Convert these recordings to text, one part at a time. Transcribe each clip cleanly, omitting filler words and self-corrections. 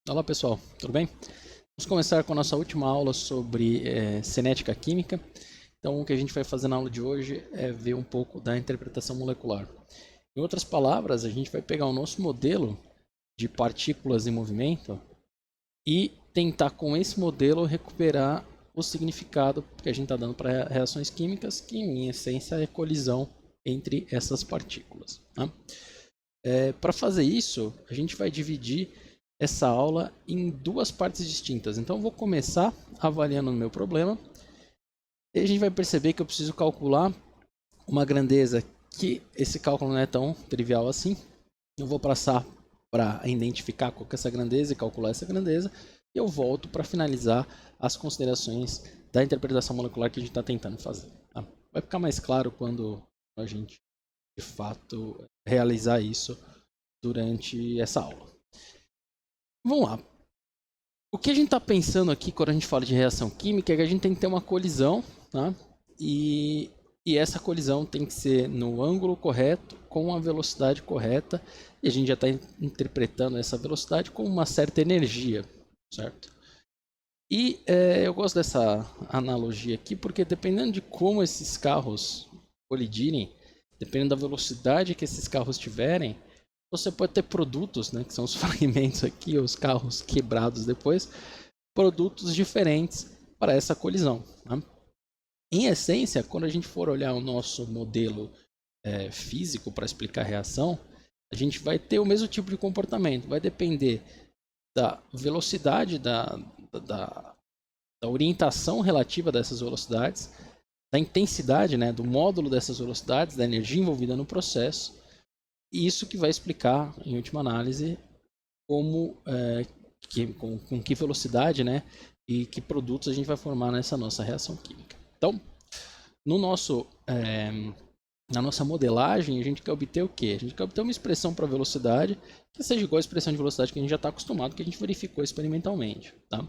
Olá pessoal, tudo bem? Vamos começar com a nossa última aula sobre cinética química. Então o que a gente vai fazer na aula de hoje é ver um pouco da interpretação molecular. Em outras palavras, a gente vai pegar o nosso modelo de partículas em movimento e tentar com esse modelo recuperar o significado que a gente está dando para reações químicas, que em essência é colisão entre essas partículas. Tá? Para fazer isso, a gente vai dividir essa aula em duas partes distintas. Então eu vou começar avaliando o meu problema e a gente vai perceber que eu preciso calcular uma grandeza que esse cálculo não é tão trivial assim. Eu vou passar para identificar qual que é essa grandeza e calcular essa grandeza e eu volto para finalizar as considerações da interpretação molecular que a gente está tentando fazer. Tá? Vai ficar mais claro quando a gente de fato realizar isso durante essa aula. Vamos lá. O que a gente está pensando aqui quando a gente fala de reação química é que a gente tem que ter uma colisão, tá? E essa colisão tem que ser no ângulo correto, com a velocidade correta, e a gente já está interpretando essa velocidade com uma certa energia, certo? E eu gosto dessa analogia aqui porque dependendo de como esses carros colidirem, dependendo da velocidade que esses carros tiverem, você pode ter produtos, né, que são os fragmentos aqui, os carros quebrados depois, produtos diferentes para essa colisão. Né? Em essência, quando a gente for olhar o nosso modelo físico para explicar a reação, a gente vai ter o mesmo tipo de comportamento. Vai depender da velocidade, da orientação relativa dessas velocidades, da intensidade, né, do módulo dessas velocidades, da energia envolvida no processo. E isso que vai explicar, em última análise, como, com que velocidade, né, e que produtos a gente vai formar nessa nossa reação química. Então, no nosso, na nossa modelagem, a gente quer obter o quê? A gente quer obter uma expressão para velocidade que seja igual à expressão de velocidade que a gente já está acostumado, que a gente verificou experimentalmente. Tá?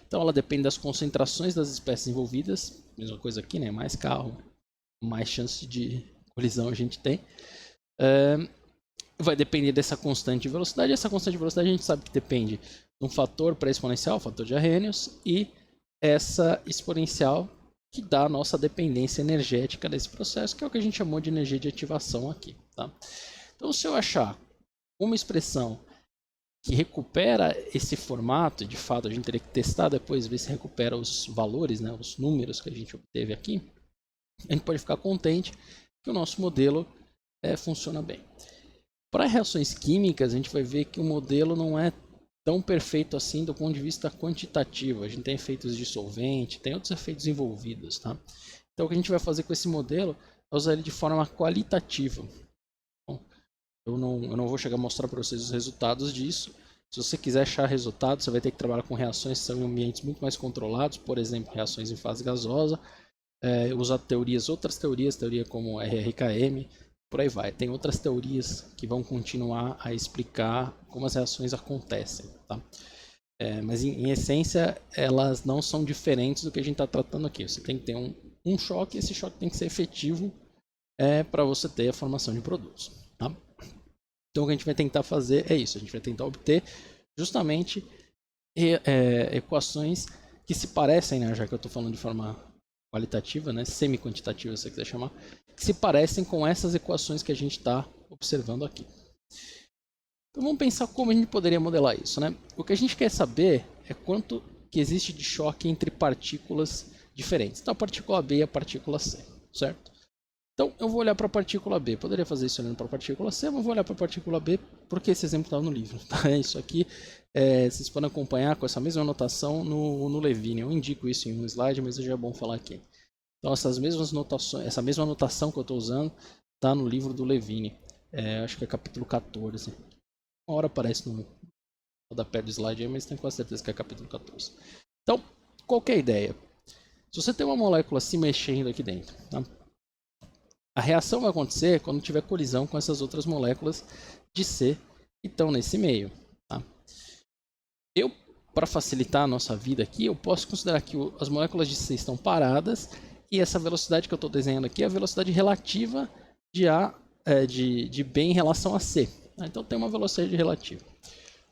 Então, ela depende das concentrações das espécies envolvidas, mesma coisa aqui, né? Mais carro, mais chance de colisão a gente tem. Vai depender dessa constante de velocidade. Essa constante de velocidade a gente sabe que depende de um fator pré-exponencial, fator de Arrhenius, e essa exponencial que dá a nossa dependência energética desse processo, que é o que a gente chamou de energia de ativação aqui. Tá? Então, se eu achar uma expressão que recupera esse formato, de fato a gente teria que testar depois, ver se recupera os valores, né, os números que a gente obteve aqui, a gente pode ficar contente que o nosso modelo funciona bem. Para reações químicas, a gente vai ver que o modelo não é tão perfeito assim do ponto de vista quantitativo. A gente tem efeitos de solvente, tem outros efeitos envolvidos. Tá? Então, o que a gente vai fazer com esse modelo é usar ele de forma qualitativa. Bom, eu não vou chegar a mostrar para vocês os resultados disso. Se você quiser achar resultados, você vai ter que trabalhar com reações que são em ambientes muito mais controlados, por exemplo, reações em fase gasosa, usar outras teorias, teoria como RRKM, por aí vai. Tem outras teorias que vão continuar a explicar como as reações acontecem. Tá? Mas em essência, elas não são diferentes do que a gente está tratando aqui. Você tem que ter um choque, e esse choque tem que ser efetivo para você ter a formação de produtos. Tá? Então o que a gente vai tentar fazer é isso. A gente vai tentar obter justamente equações que se parecem, né, já que eu estou falando de forma qualitativa, né, semi-quantitativa, se você quiser chamar, que se parecem com essas equações que a gente está observando aqui. Então vamos pensar como a gente poderia modelar isso. Né? O que a gente quer saber é quanto que existe de choque entre partículas diferentes. Então a partícula B e a partícula C, certo? Então eu vou olhar para a partícula B. Poderia fazer isso olhando para a partícula C, mas vou olhar para a partícula B porque esse exemplo está no livro. Tá? Isso aqui vocês podem acompanhar com essa mesma anotação no Levine. Eu indico isso em um slide, mas já é bom falar aqui. Então essas mesmas notações, essa mesma anotação que eu estou usando está no livro do Levine. Acho que é capítulo 14. Uma hora aparece no rodapé do slide aí, mas tenho quase certeza que é capítulo 14. Então, qual que é a ideia? Se você tem uma molécula se mexendo aqui dentro, tá? A reação vai acontecer quando tiver colisão com essas outras moléculas de C que estão nesse meio. Tá? Para facilitar a nossa vida aqui, eu posso considerar que as moléculas de C estão paradas e essa velocidade que eu estou desenhando aqui é a velocidade relativa de B em relação a C. Tá? Então tem uma velocidade relativa.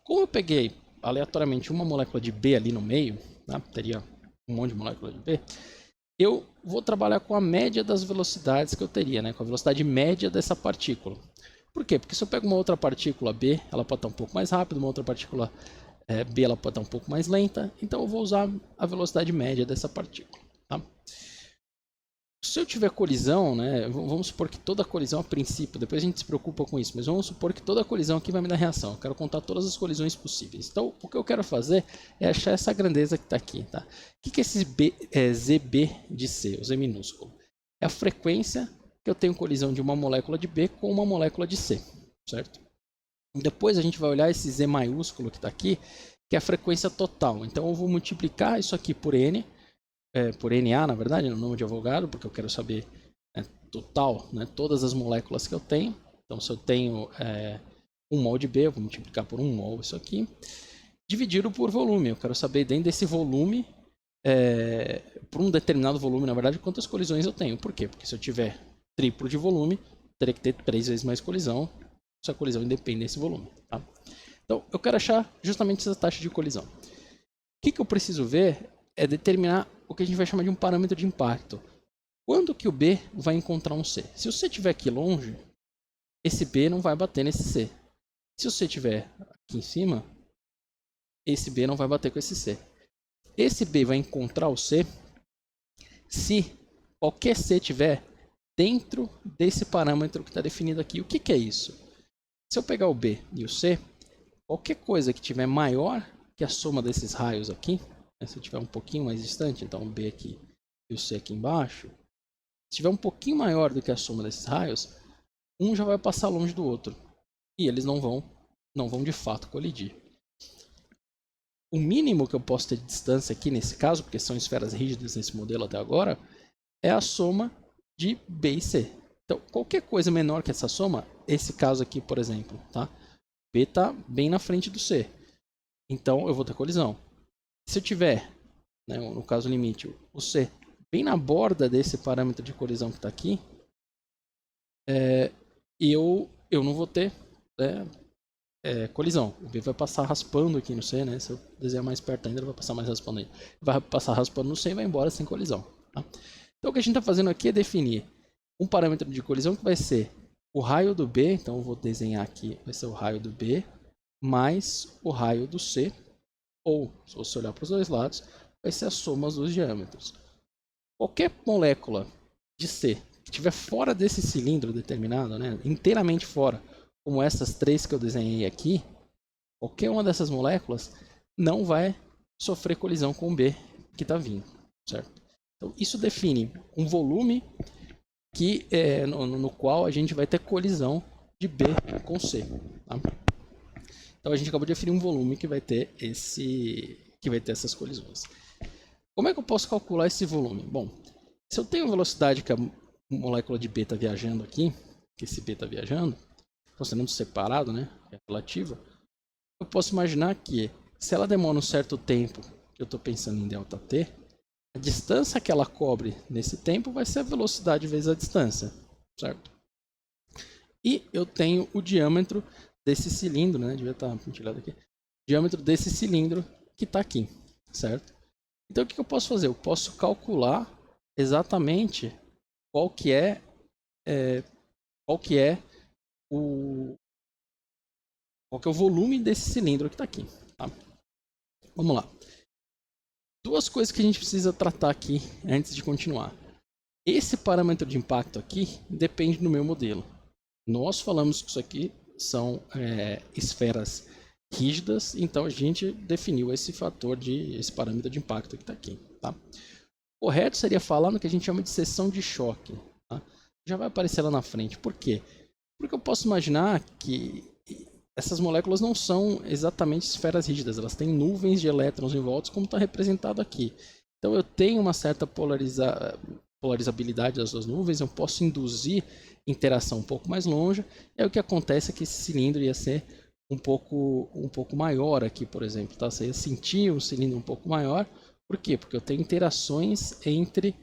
Como eu peguei aleatoriamente uma molécula de B ali no meio, tá? Teria um monte de molécula de B, eu vou trabalhar com a média das velocidades que eu teria, né? Com a velocidade média dessa partícula. Por quê? Porque se eu pego uma outra partícula B, ela pode estar um pouco mais rápida, uma outra partícula B ela pode estar um pouco mais lenta, então eu vou usar a velocidade média dessa partícula. Tá? Se eu tiver colisão, né, vamos supor que toda colisão a princípio, depois a gente se preocupa com isso, mas vamos supor que toda colisão aqui vai me dar reação. Eu quero contar todas as colisões possíveis. Então o que eu quero fazer é achar essa grandeza que está aqui. Tá? O que é esse ZB de C, o Z minúsculo? É a frequência que eu tenho colisão de uma molécula de B com uma molécula de C, certo? Depois a gente vai olhar esse Z maiúsculo que está aqui, que é a frequência total. Então eu vou multiplicar isso aqui por N, por Na, na verdade, no nome de Avogadro, porque eu quero saber total, né, todas as moléculas que eu tenho. Então se eu tenho 1 mol de B, eu vou multiplicar por 1 mol isso aqui, dividido por volume. Eu quero saber dentro desse volume, por um determinado volume, na verdade, quantas colisões eu tenho. Por quê? Porque se eu tiver triplo de volume, teria que ter 3 vezes mais colisão, se a colisão independe desse volume. Tá? Então, eu quero achar justamente essa taxa de colisão. O que eu preciso ver é determinar o que a gente vai chamar de um parâmetro de impacto. Quando que o B vai encontrar um C? Se o C estiver aqui longe, esse B não vai bater nesse C. Se o C estiver aqui em cima, esse B não vai bater com esse C. Esse B vai encontrar o C se qualquer C estiver dentro desse parâmetro que está definido aqui. O que é isso? Se eu pegar o B e o C, qualquer coisa que tiver maior que a soma desses raios aqui, né, se eu tiver um pouquinho mais distante, então o B aqui e o C aqui embaixo, se tiver um pouquinho maior do que a soma desses raios, um já vai passar longe do outro e eles não vão de fato colidir. O mínimo que eu posso ter de distância aqui nesse caso, porque são esferas rígidas nesse modelo até agora, é a soma de B e C. Então, qualquer coisa menor que essa soma, esse caso aqui, por exemplo, tá? B está bem na frente do C. Então, eu vou ter colisão. Se eu tiver, né, no caso limite, o C bem na borda desse parâmetro de colisão que está aqui, eu não vou ter colisão. O B vai passar raspando aqui no C, né? Se eu desenhar mais perto ainda, ele vai passar mais raspando aí. Vai passar raspando no C e vai embora sem colisão. Tá? Então, o que a gente está fazendo aqui é definir um parâmetro de colisão que vai ser o raio do B, então eu vou desenhar aqui, vai ser o raio do B mais o raio do C, ou, se você olhar para os dois lados, vai ser a soma dos diâmetros. Qualquer molécula de C que estiver fora desse cilindro determinado, né, inteiramente fora, como essas três que eu desenhei aqui, qualquer uma dessas moléculas não vai sofrer colisão com o B que está vindo, certo? Então, isso define um volume que no qual a gente vai ter colisão de B com C. Tá? Então a gente acabou de definir um volume que vai ter essas colisões. Como é que eu posso calcular esse volume? Bom, se eu tenho a velocidade que a molécula de B está viajando aqui, que esse B está viajando, considerando separado, né, é relativa, eu posso imaginar que se ela demora um certo tempo, que eu estou pensando em ΔT, a distância que ela cobre nesse tempo vai ser a velocidade vezes a distância, certo? E eu tenho o diâmetro desse cilindro, né? Devia estar ventilado aqui. O diâmetro desse cilindro que está aqui, certo? Então o que eu posso fazer? Eu posso calcular exatamente qual que é o volume desse cilindro que está aqui. Tá? Vamos lá. Duas coisas que a gente precisa tratar aqui antes de continuar. Esse parâmetro de impacto aqui depende do meu modelo. Nós falamos que isso aqui são esferas rígidas, então a gente definiu esse parâmetro de impacto que está aqui. Tá? O correto seria falar no que a gente chama de seção de choque. Tá? Já vai aparecer lá na frente. Por quê? Porque eu posso imaginar que essas moléculas não são exatamente esferas rígidas, elas têm nuvens de elétrons em volta, como está representado aqui. Então eu tenho uma certa polarizabilidade das duas nuvens, eu posso induzir interação um pouco mais longe, e aí o que acontece é que esse cilindro ia ser um pouco maior aqui, por exemplo. Tá? Você ia sentir um cilindro um pouco maior, por quê? Porque eu tenho interações entre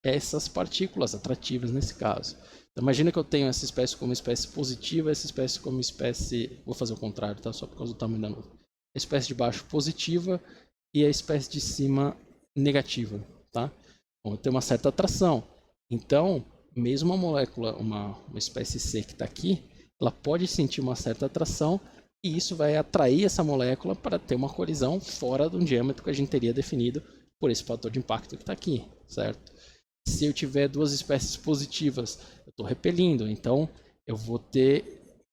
essas partículas atrativas nesse caso. Então, imagina que eu tenho essa espécie como espécie positiva, essa espécie como espécie... Vou fazer o contrário, tá? Só por causa do tamanho da nuvem. a espécie de baixo positiva e a espécie de cima negativa, tá? Bom, tem uma certa atração. Então, mesmo uma molécula, uma espécie C que está aqui, ela pode sentir uma certa atração e isso vai atrair essa molécula para ter uma colisão fora do diâmetro que a gente teria definido por esse fator de impacto que está aqui, certo? Se eu tiver duas espécies positivas, eu estou repelindo, então eu vou ter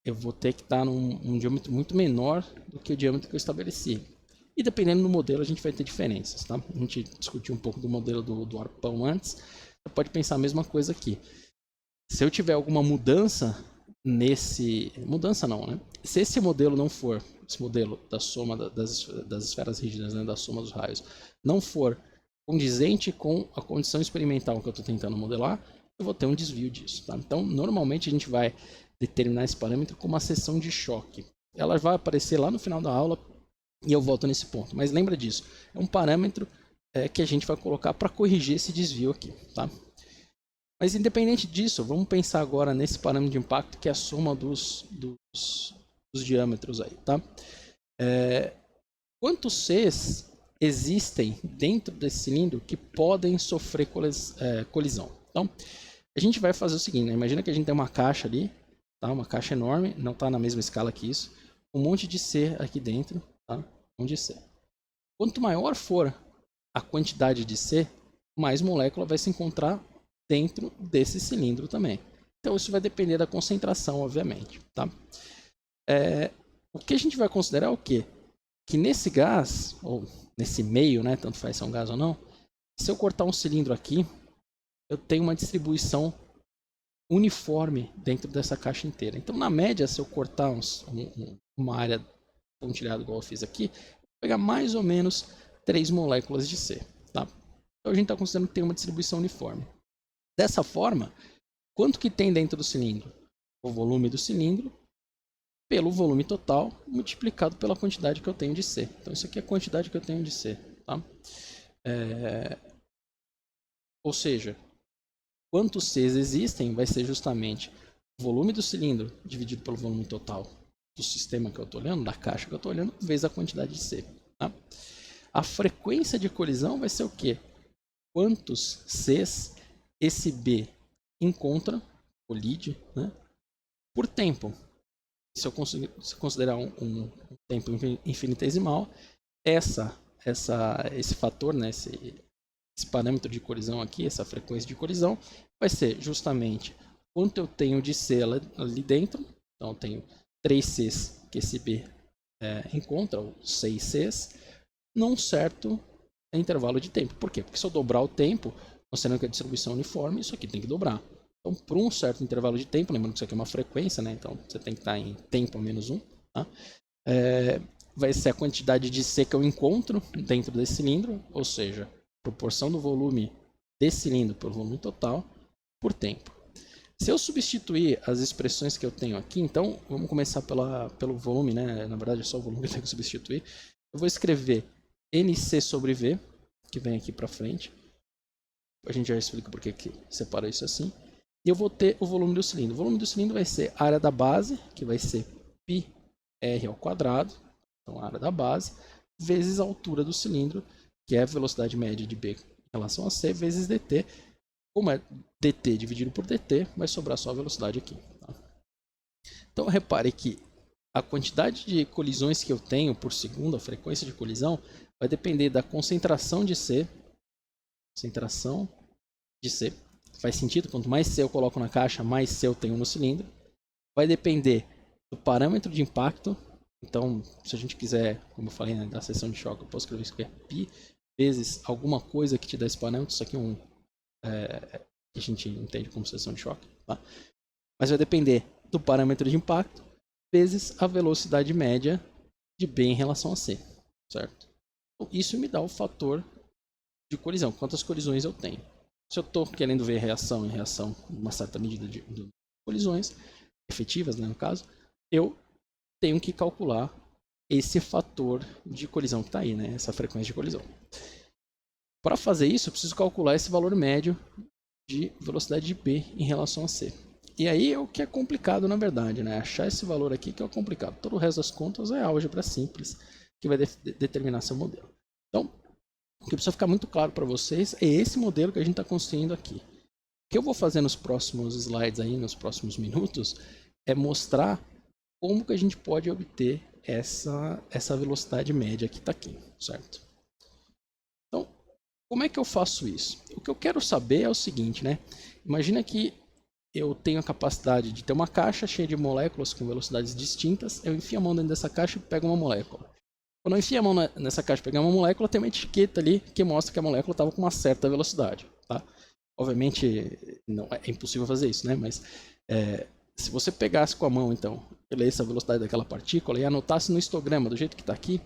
que estar num diâmetro muito menor do que o diâmetro que eu estabeleci. E dependendo do modelo, a gente vai ter diferenças, tá? A gente discutiu um pouco do modelo do arpão antes, você pode pensar a mesma coisa aqui. Se eu tiver alguma mudança mudança não, né? Se esse modelo não for, esse modelo da soma das esferas rígidas, né, da soma dos raios, não for condizente com a condição experimental que eu estou tentando modelar, eu vou ter um desvio disso, tá? Então, normalmente a gente vai determinar esse parâmetro como uma seção de choque. Ela vai aparecer lá no final da aula e eu volto nesse ponto. Mas lembra disso, é um parâmetro que a gente vai colocar para corrigir esse desvio aqui, tá? Mas independente disso, vamos pensar agora nesse parâmetro de impacto que é a soma dos diâmetros aí, tá? Quantos Cs existem dentro desse cilindro que podem sofrer colisão? Então, a gente vai fazer o seguinte, né? Imagina que a gente tem uma caixa ali, tá? Uma caixa enorme, não está na mesma escala que isso, um monte de C aqui dentro, tá? Um monte de C. Quanto maior for a quantidade de C, mais molécula vai se encontrar dentro desse cilindro também. Então isso vai depender da concentração, obviamente, tá? O que a gente vai considerar é o quê? Que nesse gás, ou nesse meio, né, tanto faz se é um gás ou não, se eu cortar um cilindro aqui, eu tenho uma distribuição uniforme dentro dessa caixa inteira. Então, na média, se eu cortar uma área pontilhada igual eu fiz aqui, eu vou pegar mais ou menos 3 moléculas de C, tá? Então a gente está considerando que tem uma distribuição uniforme. Dessa forma, quanto que tem dentro do cilindro? O volume do cilindro pelo volume total multiplicado pela quantidade que eu tenho de C. Então isso aqui é a quantidade que eu tenho de C, tá? Ou seja, quantos Cs existem vai ser justamente o volume do cilindro dividido pelo volume total do sistema que eu estou olhando, da caixa que eu estou olhando, vezes a quantidade de C, tá? A frequência de colisão vai ser o quê? Quantos Cs esse B encontra, colide, né, por tempo. Se eu considerar um tempo infinitesimal, esse fator, né, esse parâmetro de colisão aqui, essa frequência de colisão, vai ser justamente quanto eu tenho de C ali dentro. Então eu tenho 3 Cs que esse B encontra, ou 6 Cs, num certo intervalo de tempo. Por quê? Porque se eu dobrar o tempo, considerando que a distribuição é uniforme, isso aqui tem que dobrar. Então, por um certo intervalo de tempo, lembrando que isso aqui é uma frequência, né? Então você tem que estar em tempo menos 1, tá? Vai ser a quantidade de C que eu encontro dentro desse cilindro, ou seja, proporção do volume desse cilindro pelo volume total por tempo. Se eu substituir as expressões que eu tenho aqui, então vamos começar pelo volume, né? Na verdade é só o volume que eu tenho que substituir. Eu vou escrever NC sobre V, que vem aqui para frente. A gente já explica por que separa isso assim. E eu vou ter o volume do cilindro. O volume do cilindro vai ser a área da base, que vai ser πr ao quadrado, então a área da base, vezes a altura do cilindro, que é a velocidade média de B em relação a C, vezes dt. Como é dt dividido por dt, vai sobrar só a velocidade aqui. Tá? Então repare que a quantidade de colisões que eu tenho por segundo, a frequência de colisão, vai depender da concentração de C. Concentração de C. Faz sentido? Quanto mais C eu coloco na caixa, mais C eu tenho no cilindro. Vai depender do parâmetro de impacto. Então, se a gente quiser, como eu falei, né, da seção de choque, eu posso escrever isso aqui é π vezes alguma coisa que te dá esse parâmetro. Isso aqui é que a gente entende como seção de choque. Tá? Mas vai depender do parâmetro de impacto vezes a velocidade média de B em relação a C. Certo? Então, isso me dá o fator de colisão. Quantas colisões eu tenho? Se eu estou querendo ver reação em reação, uma certa medida de colisões efetivas, né, no caso, eu tenho que calcular esse fator de colisão que está aí, né, essa frequência de colisão. Para fazer isso, eu preciso calcular esse valor médio de velocidade de B em relação a C. E aí é o que é complicado, na verdade, né? Achar esse valor aqui que é o complicado. Todo o resto das contas é álgebra simples. que vai determinar seu modelo. Então, o que precisa ficar muito claro para vocês é esse modelo que a gente está construindo aqui. O que eu vou fazer nos próximos slides aí, nos próximos minutos, é mostrar como que a gente pode obter essa velocidade média que está aqui, certo? Então, como é que eu faço isso? O que eu quero saber é o seguinte, né? Imagina que eu tenho a capacidade de ter uma caixa cheia de moléculas com velocidades distintas, eu enfio a mão dentro dessa caixa e pego uma molécula. Quando eu enfio a mão nessa caixa e pegar uma molécula, tem uma etiqueta ali que mostra que a molécula estava com uma certa velocidade, tá? Obviamente, não é impossível fazer isso, né? Mas se você pegasse com a mão, então, e lesse a velocidade daquela partícula e anotasse no histograma do jeito que está aqui,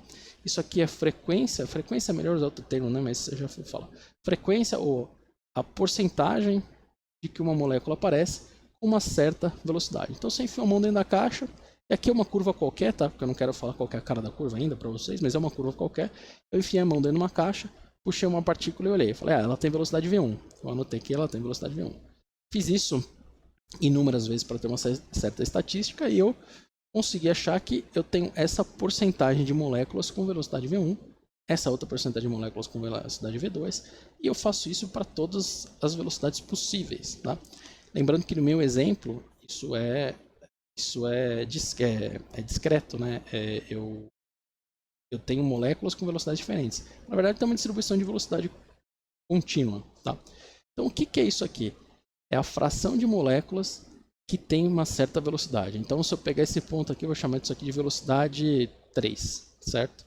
isso aqui é frequência. Frequência é melhor usar outro termo, né? Mas eu já fui falar. Frequência ou a porcentagem de que uma molécula aparece com uma certa velocidade. Então, você enfia a mão dentro da caixa. E aqui é uma curva qualquer, tá? Porque eu não quero falar qual que é a cara da curva ainda para vocês, mas é uma curva qualquer. Eu enfiei a mão dentro de uma caixa, puxei uma partícula e olhei. Falei, ela tem velocidade V1. Eu anotei que ela tem velocidade V1. Fiz isso inúmeras vezes para ter uma certa estatística e eu consegui achar que eu tenho essa porcentagem de moléculas com velocidade V1, essa outra porcentagem de moléculas com velocidade V2, e eu faço isso para todas as velocidades possíveis, tá? Lembrando que no meu exemplo, isso é discreto, né? Eu tenho moléculas com velocidades diferentes. Na verdade, tem uma distribuição de velocidade contínua, tá? Então, o que é isso aqui? É a fração de moléculas que tem uma certa velocidade. Então, se eu pegar esse ponto aqui, eu vou chamar isso aqui de velocidade 3, certo?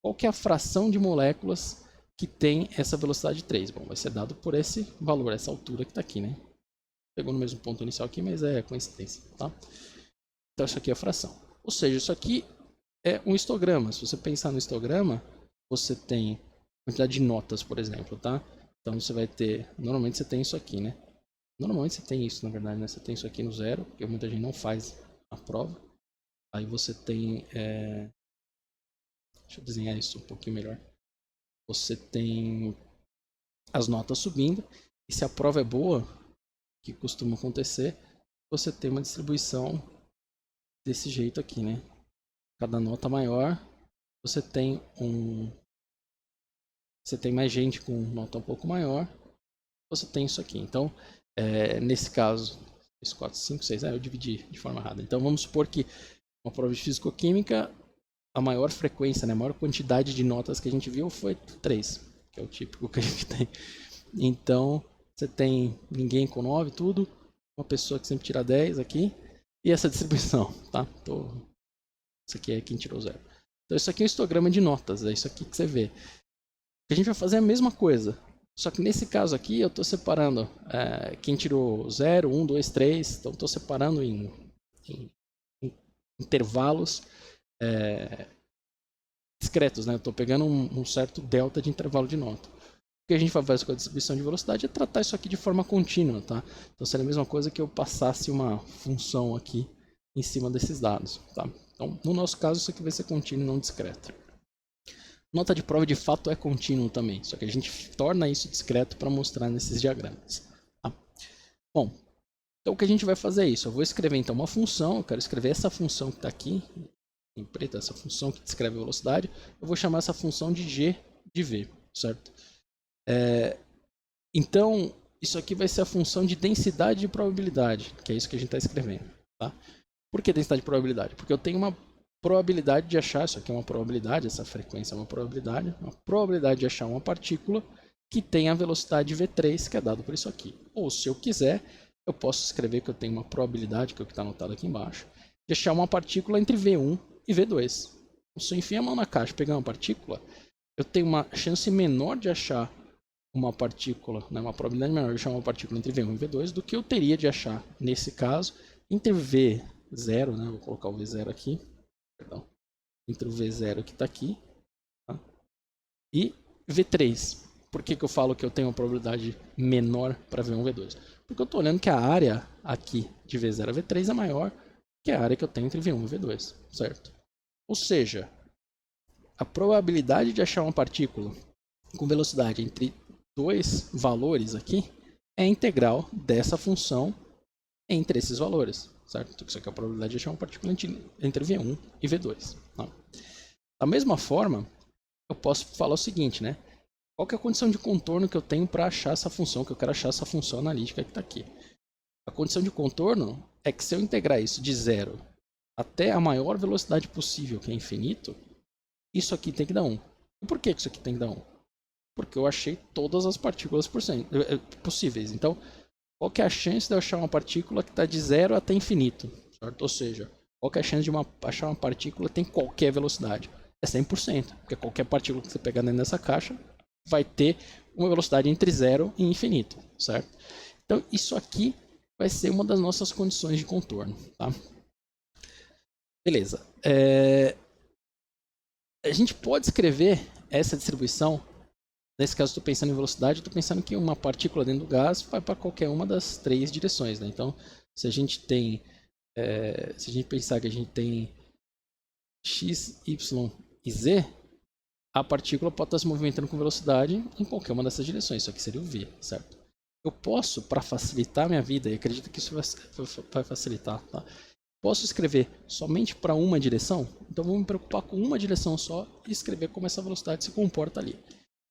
Qual que é a fração de moléculas que tem essa velocidade 3? Bom, vai ser dado por esse valor, essa altura que está aqui, né? Pegou no mesmo ponto inicial aqui, mas é coincidência, tá? Então, isso aqui é a fração. Ou seja, isso aqui é um histograma. Se você pensar no histograma, você tem quantidade de notas, por exemplo, tá? Então, você vai ter... Normalmente, você tem isso aqui, né? Normalmente, você tem isso, na verdade, né? Você tem isso aqui no zero, porque muita gente não faz a prova. Aí, você tem... Deixa eu desenhar isso um pouquinho melhor. Você tem as notas subindo. E se a prova é boa, que costuma acontecer, você tem uma distribuição desse jeito aqui, né? Cada nota maior, você tem mais gente com nota um pouco maior, você tem isso aqui. Então, nesse caso, 3, 4, 5, 6, eu dividi de forma errada. Então, vamos supor que uma prova de físico-química, a maior frequência, né, a maior quantidade de notas que a gente viu foi 3, que é o típico que a gente tem. Então, você tem ninguém com 9, tudo, uma pessoa que sempre tira 10 aqui, e essa distribuição, tá? Isso aqui é quem tirou 0. Então, isso aqui é um histograma de notas, é isso aqui que você vê. A gente vai fazer a mesma coisa, só que nesse caso aqui eu estou separando quem tirou 0, 1, 2, 3, então estou separando em intervalos discretos, né? Eu estou pegando um certo delta de intervalo de nota. O que a gente faz com a distribuição de velocidade é tratar isso aqui de forma contínua, tá? Então seria a mesma coisa que eu passasse uma função aqui em cima desses dados, tá? Então, no nosso caso, isso aqui vai ser contínuo e não discreto. Nota de prova de fato é contínuo também, só que a gente torna isso discreto para mostrar nesses diagramas. Tá? Bom, então o que a gente vai fazer é isso. Eu vou escrever então uma função, eu quero escrever essa função que está aqui, em preto, essa função que descreve a velocidade, eu vou chamar essa função de g de v, certo? Então, isso aqui vai ser a função de densidade de probabilidade, que é isso que a gente está escrevendo. Tá? Por que densidade de probabilidade? Porque eu tenho uma probabilidade de achar, isso aqui é uma probabilidade, essa frequência é uma probabilidade de achar uma partícula que tem a velocidade v3, que é dado por isso aqui. Ou, se eu quiser, eu posso escrever que eu tenho uma probabilidade, que é o que está anotado aqui embaixo, de achar uma partícula entre v1 e v2. Então, se eu enfiar a mão na caixa e pegar uma partícula, eu tenho uma chance menor de achar uma partícula, né, uma probabilidade menor de achar uma partícula entre V1 e V2 do que eu teria de achar, nesse caso, entre V0, né, vou colocar o V0 aqui, perdão, entre o V0 que está aqui, tá, e V3. Por que eu falo que eu tenho uma probabilidade menor para V1 e V2? Porque eu estou olhando que a área aqui de V0 a V3 é maior que a área que eu tenho entre V1 e V2, certo? Ou seja, a probabilidade de achar uma partícula com velocidade entre dois valores aqui é a integral dessa função entre esses valores, certo? Isso aqui é a probabilidade de achar uma partícula entre V1 e V2. Tá? Da mesma forma, eu posso falar o seguinte, né? Qual que é a condição de contorno que eu tenho para achar essa função, que eu quero achar essa função analítica que está aqui. A condição de contorno é que se eu integrar isso de 0 até a maior velocidade possível, que é infinito, isso aqui tem que dar 1. E por que isso aqui tem que dar 1? Porque eu achei todas as partículas possíveis. Então, qual que é a chance de eu achar uma partícula que está de 0 até infinito? Certo? Ou seja, qual que é a chance de achar uma partícula que tem qualquer velocidade? É 100%, porque qualquer partícula que você pegar dentro dessa caixa vai ter uma velocidade entre 0 e infinito, certo? Então, isso aqui vai ser uma das nossas condições de contorno, tá? Beleza. A gente pode escrever essa distribuição. Nesse caso, estou pensando em velocidade, estou pensando que uma partícula dentro do gás vai para qualquer uma das 3 direções, né? Então, se a gente pensar que a gente tem x, y e z, a partícula pode estar se movimentando com velocidade em qualquer uma dessas direções. Isso aqui seria o v, certo? Eu posso, para facilitar a minha vida, e acredito que isso vai facilitar, tá? Posso escrever somente para uma direção? Então vou me preocupar com uma direção só e escrever como essa velocidade se comporta ali.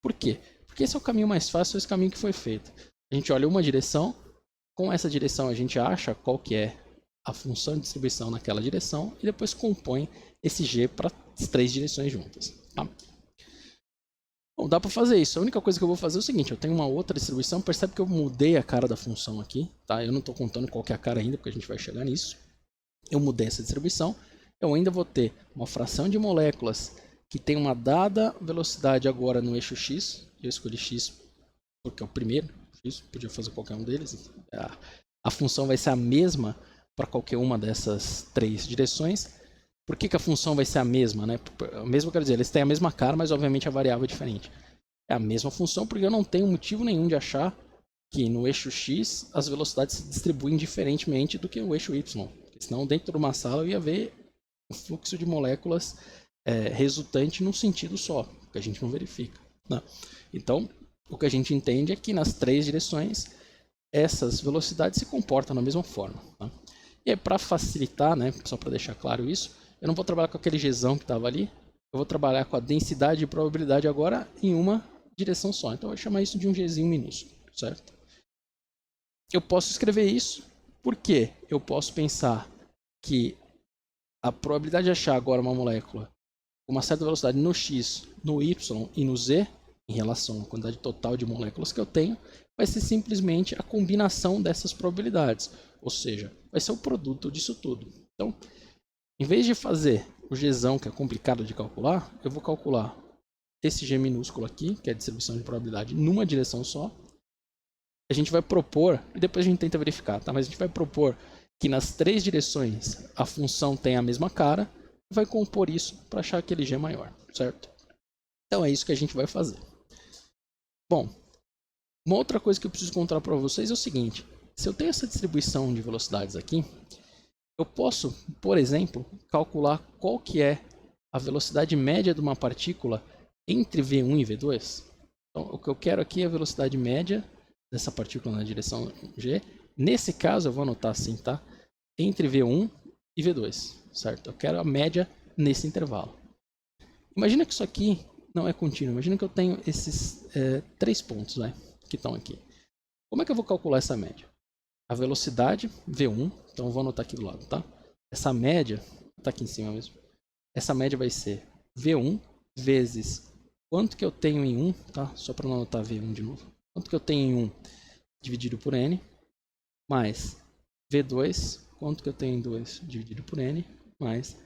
Por quê? Porque esse é o caminho mais fácil, esse caminho que foi feito. A gente olha uma direção, com essa direção a gente acha qual que é a função de distribuição naquela direção e depois compõe esse G para as 3 direções juntas. Tá? Bom, dá para fazer isso. A única coisa que eu vou fazer é o seguinte, eu tenho uma outra distribuição, percebe que eu mudei a cara da função aqui, tá? Eu não estou contando qual que é a cara ainda, porque a gente vai chegar nisso. Eu mudei essa distribuição, eu ainda vou ter uma fração de moléculas que tem uma dada velocidade agora no eixo x, eu escolhi x porque é o primeiro, x, podia fazer qualquer um deles, a função vai ser a mesma para qualquer uma dessas 3 direções. Por que a função vai ser a mesma? Né? Mesmo, quero dizer, eles têm a mesma cara, mas obviamente a variável é diferente. É a mesma função porque eu não tenho motivo nenhum de achar que no eixo x as velocidades se distribuem diferentemente do que no eixo y. Senão dentro de uma sala eu ia ver um fluxo de moléculas resultante num sentido só, que a gente não verifica. Né? Então, o que a gente entende é que nas 3 direções essas velocidades se comportam da mesma forma. Tá? E aí, para facilitar, né, só para deixar claro isso, eu não vou trabalhar com aquele Gzão que estava ali, eu vou trabalhar com a densidade e probabilidade agora em uma direção só. Então, eu vou chamar isso de um Gzinho minúsculo, certo? Eu posso escrever isso porque eu posso pensar que a probabilidade de achar agora uma molécula com uma certa velocidade no x, no y e no z, em relação à quantidade total de moléculas que eu tenho, vai ser simplesmente a combinação dessas probabilidades. Ou seja, vai ser o produto disso tudo. Então, em vez de fazer o Gzão, que é complicado de calcular, eu vou calcular esse G minúsculo aqui, que é a distribuição de probabilidade, numa direção só. A gente vai propor, e depois a gente tenta verificar, tá? Mas a gente vai propor que nas 3 direções a função tem a mesma cara, e vai compor isso para achar aquele G maior, certo? Então é isso que a gente vai fazer. Bom, uma outra coisa que eu preciso contar para vocês é o seguinte, se eu tenho essa distribuição de velocidades aqui, eu posso, por exemplo, calcular qual que é a velocidade média de uma partícula entre V1 e V2. Então, o que eu quero aqui é a velocidade média dessa partícula na direção G. Nesse caso, eu vou anotar assim, tá? Entre V1 e V2, certo? Eu quero a média nesse intervalo. Imagina que isso aqui não é contínuo. Imagina que eu tenho esses 3 pontos, né, que estão aqui. Como é que eu vou calcular essa média? A velocidade V1, então eu vou anotar aqui do lado, tá? Essa média, tá aqui em cima mesmo. Essa média vai ser V1 vezes quanto que eu tenho em 1, tá? Só para não anotar V1 de novo. Quanto que eu tenho em 1 dividido por N, mais V2, quanto que eu tenho em 2 dividido por N, mais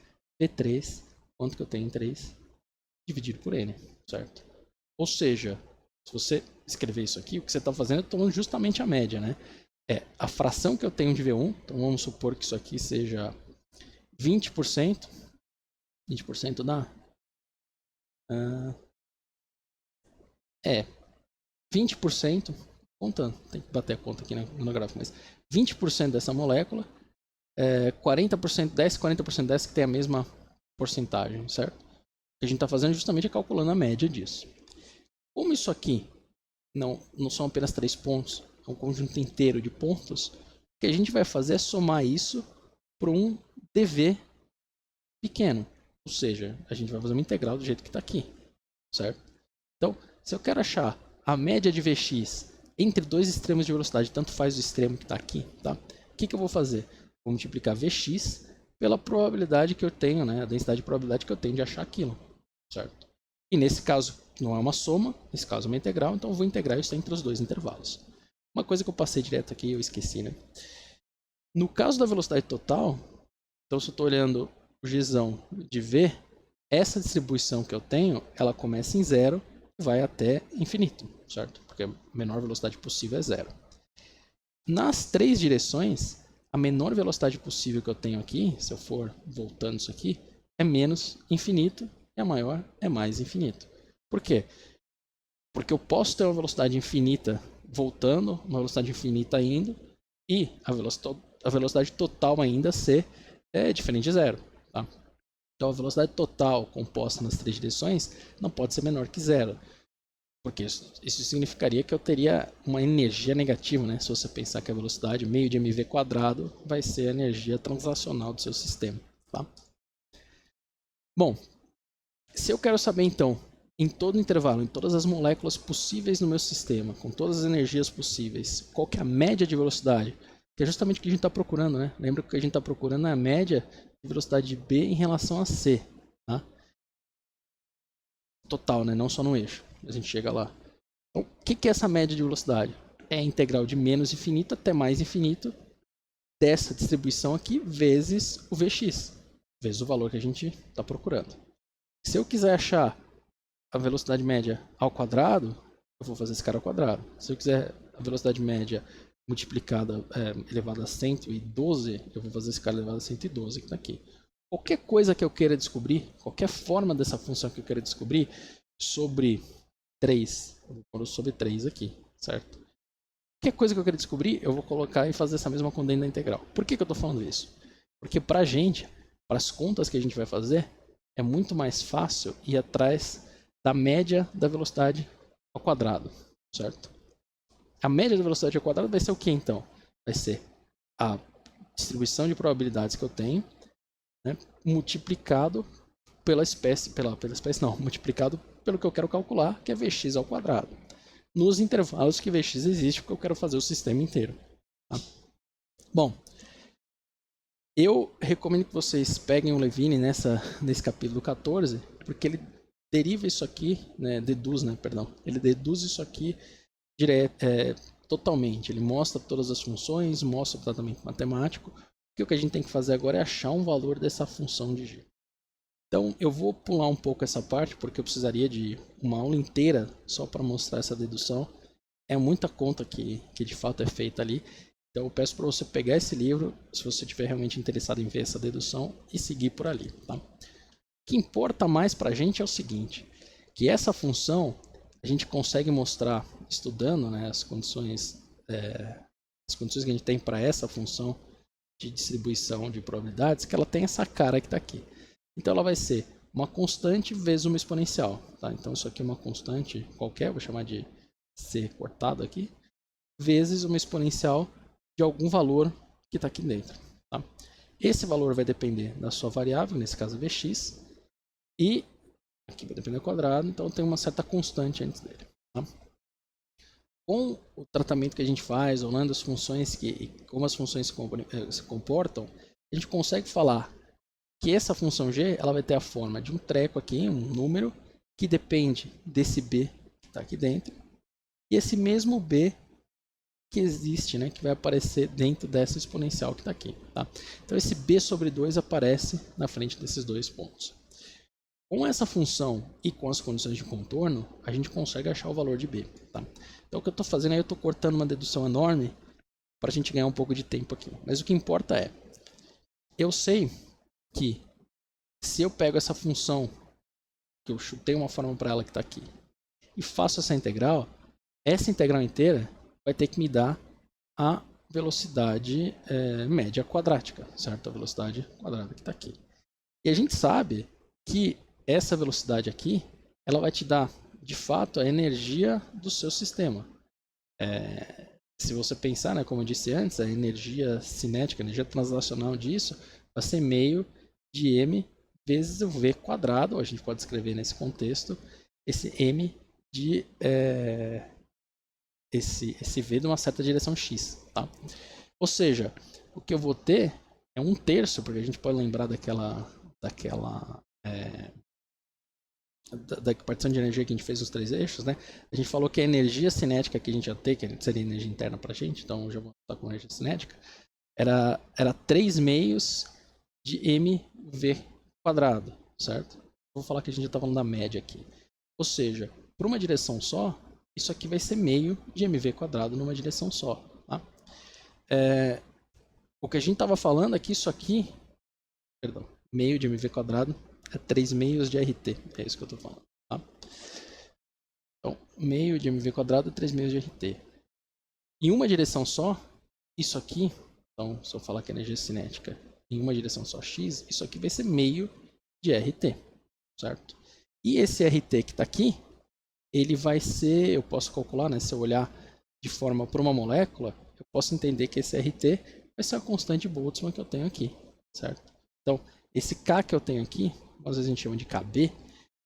V3, quanto que eu tenho em 3 dividido por N, certo? Ou seja, se você escrever isso aqui, o que você está fazendo é tomando justamente a média, né? É a fração que eu tenho de V1, então vamos supor que isso aqui seja 20%, 20% dá? 20%, contando, tem que bater a conta aqui no gráfico, mas 20% dessa molécula, 40% dessa, 40% dessa que tem a mesma porcentagem, certo? O que a gente está fazendo justamente é calculando a média disso. Como isso aqui não são apenas 3 pontos, é um conjunto inteiro de pontos, o que a gente vai fazer é somar isso para um dV pequeno. Ou seja, a gente vai fazer uma integral do jeito que está aqui, certo? Então, se eu quero achar a média de Vx entre dois extremos de velocidade, tanto faz o extremo que está aqui, tá? O que eu vou fazer? Vou multiplicar Vx pela probabilidade que eu tenho, né? A densidade de probabilidade que eu tenho de achar aquilo, certo? E nesse caso não é uma soma, nesse caso é uma integral, então eu vou integrar isso entre os dois intervalos. Uma coisa que eu passei direto aqui, eu esqueci, né? No caso da velocidade total, então se eu estou olhando o gzão de V, essa distribuição que eu tenho, ela começa em zero e vai até infinito, certo? Porque a menor velocidade possível é zero. Nas três direções, a menor velocidade possível que eu tenho aqui, se eu for voltando isso aqui, é menos infinito e a maior é mais infinito. Por quê? Porque eu posso ter uma velocidade infinita voltando, uma velocidade infinita indo, e a velocidade total ainda ser diferente de zero. Tá? Então a velocidade total composta nas três direções não pode ser menor que zero. Porque isso significaria que eu teria uma energia negativa, né? Se você pensar que a velocidade meio de mv quadrado vai ser a energia translacional do seu sistema. Tá? Bom, se eu quero saber então, em todo o intervalo, em todas as moléculas possíveis no meu sistema, com todas as energias possíveis, qual que é a média de velocidade? Que é justamente o que a gente está procurando, né? Lembra que o que a gente está procurando é a média de velocidade de B em relação a C. Tá? Total, né? Não só no eixo. A gente chega lá. Então, o que é essa média de velocidade? É a integral de menos infinito até mais infinito dessa distribuição aqui vezes o Vx, vezes o valor que a gente está procurando. Se eu quiser achar a velocidade média ao quadrado, eu vou fazer esse cara ao quadrado. Se eu quiser a velocidade média multiplicada, elevada a 112, eu vou fazer esse cara elevado a 112 que está aqui. Qualquer coisa que eu queira descobrir, qualquer forma dessa função que eu queira descobrir sobre 3, eu vou pôr sobre 3 aqui, certo? Qualquer coisa que eu queira descobrir, eu vou colocar e fazer essa mesma conta dentro da integral. Por que eu estou falando isso? Porque para a gente, para as contas que a gente vai fazer, é muito mais fácil ir atrás da média da velocidade ao quadrado, certo? A média da velocidade ao quadrado vai ser o que então? Vai ser a distribuição de probabilidades que eu tenho, né, multiplicado pela espécie, multiplicado pelo que eu quero calcular, que é Vx ao quadrado. Nos intervalos que Vx existe, porque eu quero fazer o sistema inteiro. Tá? Bom, eu recomendo que vocês peguem o Levine nesse capítulo 14, porque ele deriva isso aqui, né, ele deduz isso aqui totalmente. Ele mostra todas as funções, mostra o tratamento matemático, que o que a gente tem que fazer agora é achar um valor dessa função de g. Então eu vou pular um pouco essa parte, porque eu precisaria de uma aula inteira só para mostrar essa dedução. É muita conta que de fato é feita ali. Então eu peço para você pegar esse livro, se você estiver realmente interessado em ver essa dedução, e seguir por ali. Tá? O que importa mais para a gente é o seguinte, que essa função a gente consegue mostrar estudando, né, as condições que a gente tem para essa função de distribuição de probabilidades, que ela tem essa cara que está aqui. Então ela vai ser uma constante vezes uma exponencial. Tá? Então isso aqui é uma constante qualquer, vou chamar de C cortado aqui, vezes uma exponencial de algum valor que está aqui dentro. Tá? Esse valor vai depender da sua variável, nesse caso Vx, e aqui vai depender do quadrado, então tem uma certa constante antes dele. Tá? Com o tratamento que a gente faz, olhando as funções, como as funções se comportam, a gente consegue falar que essa função g ela vai ter a forma de um treco aqui, um número, que depende desse b que está aqui dentro, e esse mesmo b que existe, né, que vai aparecer dentro dessa exponencial que está aqui. Tá? Então esse b sobre 2 aparece na frente desses dois pontos. Com essa função e com as condições de contorno, a gente consegue achar o valor de b. Tá? Então o que eu estou fazendo aí, eu estou cortando uma dedução enorme para a gente ganhar um pouco de tempo aqui. Mas o que importa é, eu sei que se eu pego essa função, que eu chutei uma forma para ela que está aqui, e faço essa integral inteira vai ter que me dar a velocidade média quadrática, certo? A velocidade quadrada que está aqui. E a gente sabe que essa velocidade aqui, ela vai te dar, de fato, a energia do seu sistema. Se você pensar, né, como eu disse antes, a energia cinética, a energia translacional disso, vai ser meio de m vezes o V quadrado, a gente pode escrever nesse contexto, esse M de esse V de uma certa direção X. Tá? Ou seja, o que eu vou ter é 1/3, porque a gente pode lembrar da partição de energia que a gente fez nos 3 eixos, né? A gente falou que a energia cinética que a gente ia ter, que seria energia interna para a gente, então eu já vou estar com energia cinética, era 3/2 de mv quadrado, certo? Vou falar que a gente já está falando da média aqui. Ou seja, para uma direção só, isso aqui vai ser meio de mv quadrado numa direção só. Tá? O que a gente estava falando é que isso aqui, perdão, meio de mv quadrado é 3/2 de RT, é isso que eu estou falando. Tá? Então, meio de mv quadrado é 3/2 de RT. Em uma direção só, isso aqui, então se eu falar que a energia cinética em uma direção só x, isso aqui vai ser meio de RT, certo? E esse RT que está aqui, ele vai ser, eu posso calcular, né, se eu olhar de forma para uma molécula, eu posso entender que esse RT vai ser a constante Boltzmann que eu tenho aqui, certo? Então, esse K que eu tenho aqui, às vezes a gente chama de KB,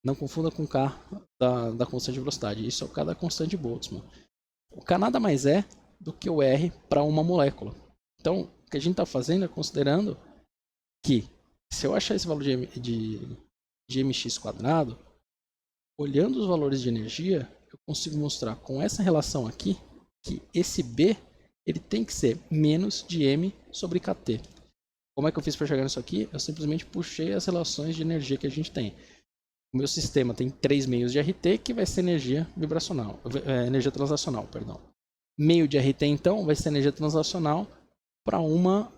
não confunda com o K da constante de velocidade, isso é o K da constante Boltzmann. O K nada mais é do que o R para uma molécula. Então, o que a gente está fazendo é considerando que, se eu achar esse valor de mx quadrado, olhando os valores de energia, eu consigo mostrar com essa relação aqui que esse B ele tem que ser menos de m sobre kT. Como é que eu fiz para chegar nisso aqui? Eu simplesmente puxei as relações de energia que a gente tem. O meu sistema tem 3/2 de RT, que vai ser energia vibracional, energia translacional, perdão. Meio de RT, então, vai ser energia translacional para uma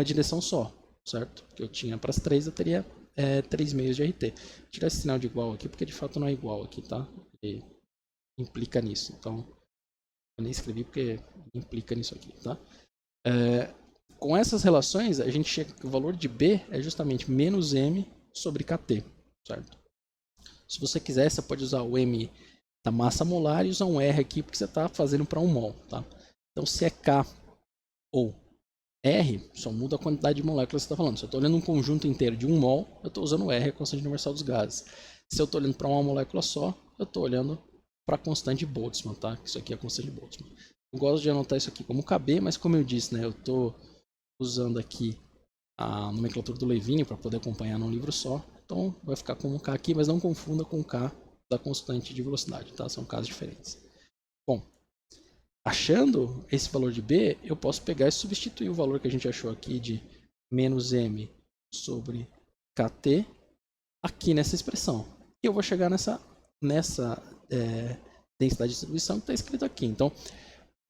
direção só, certo? Que eu tinha para as 3, eu teria 3/2 de RT. Vou tirar esse sinal de igual aqui, porque de fato não é igual aqui, tá? Ele implica nisso. Então, eu nem escrevi porque implica nisso aqui, tá? Com essas relações, a gente chega que o valor de B é justamente menos M sobre kT, certo? Se você quiser, você pode usar o M da massa molar e usar um R aqui, porque você está fazendo para 1 mol, tá? Então, se é K ou R, só muda a quantidade de moléculas que você está falando. Se eu estou olhando um conjunto inteiro de 1 mol, eu estou usando o R, a constante universal dos gases. Se eu estou olhando para uma molécula só, eu estou olhando para a constante de Boltzmann, tá? Isso aqui é a constante de Boltzmann. Eu gosto de anotar isso aqui como KB, mas como eu disse, né, eu estou usando aqui a nomenclatura do Levine para poder acompanhar num livro só. Então vai ficar como K aqui, mas não confunda com o K da constante de velocidade, tá? São casos diferentes. Bom, achando esse valor de B, eu posso pegar e substituir o valor que a gente achou aqui de menos M sobre KT aqui nessa expressão. E eu vou chegar nessa densidade de distribuição que está escrito aqui. Então,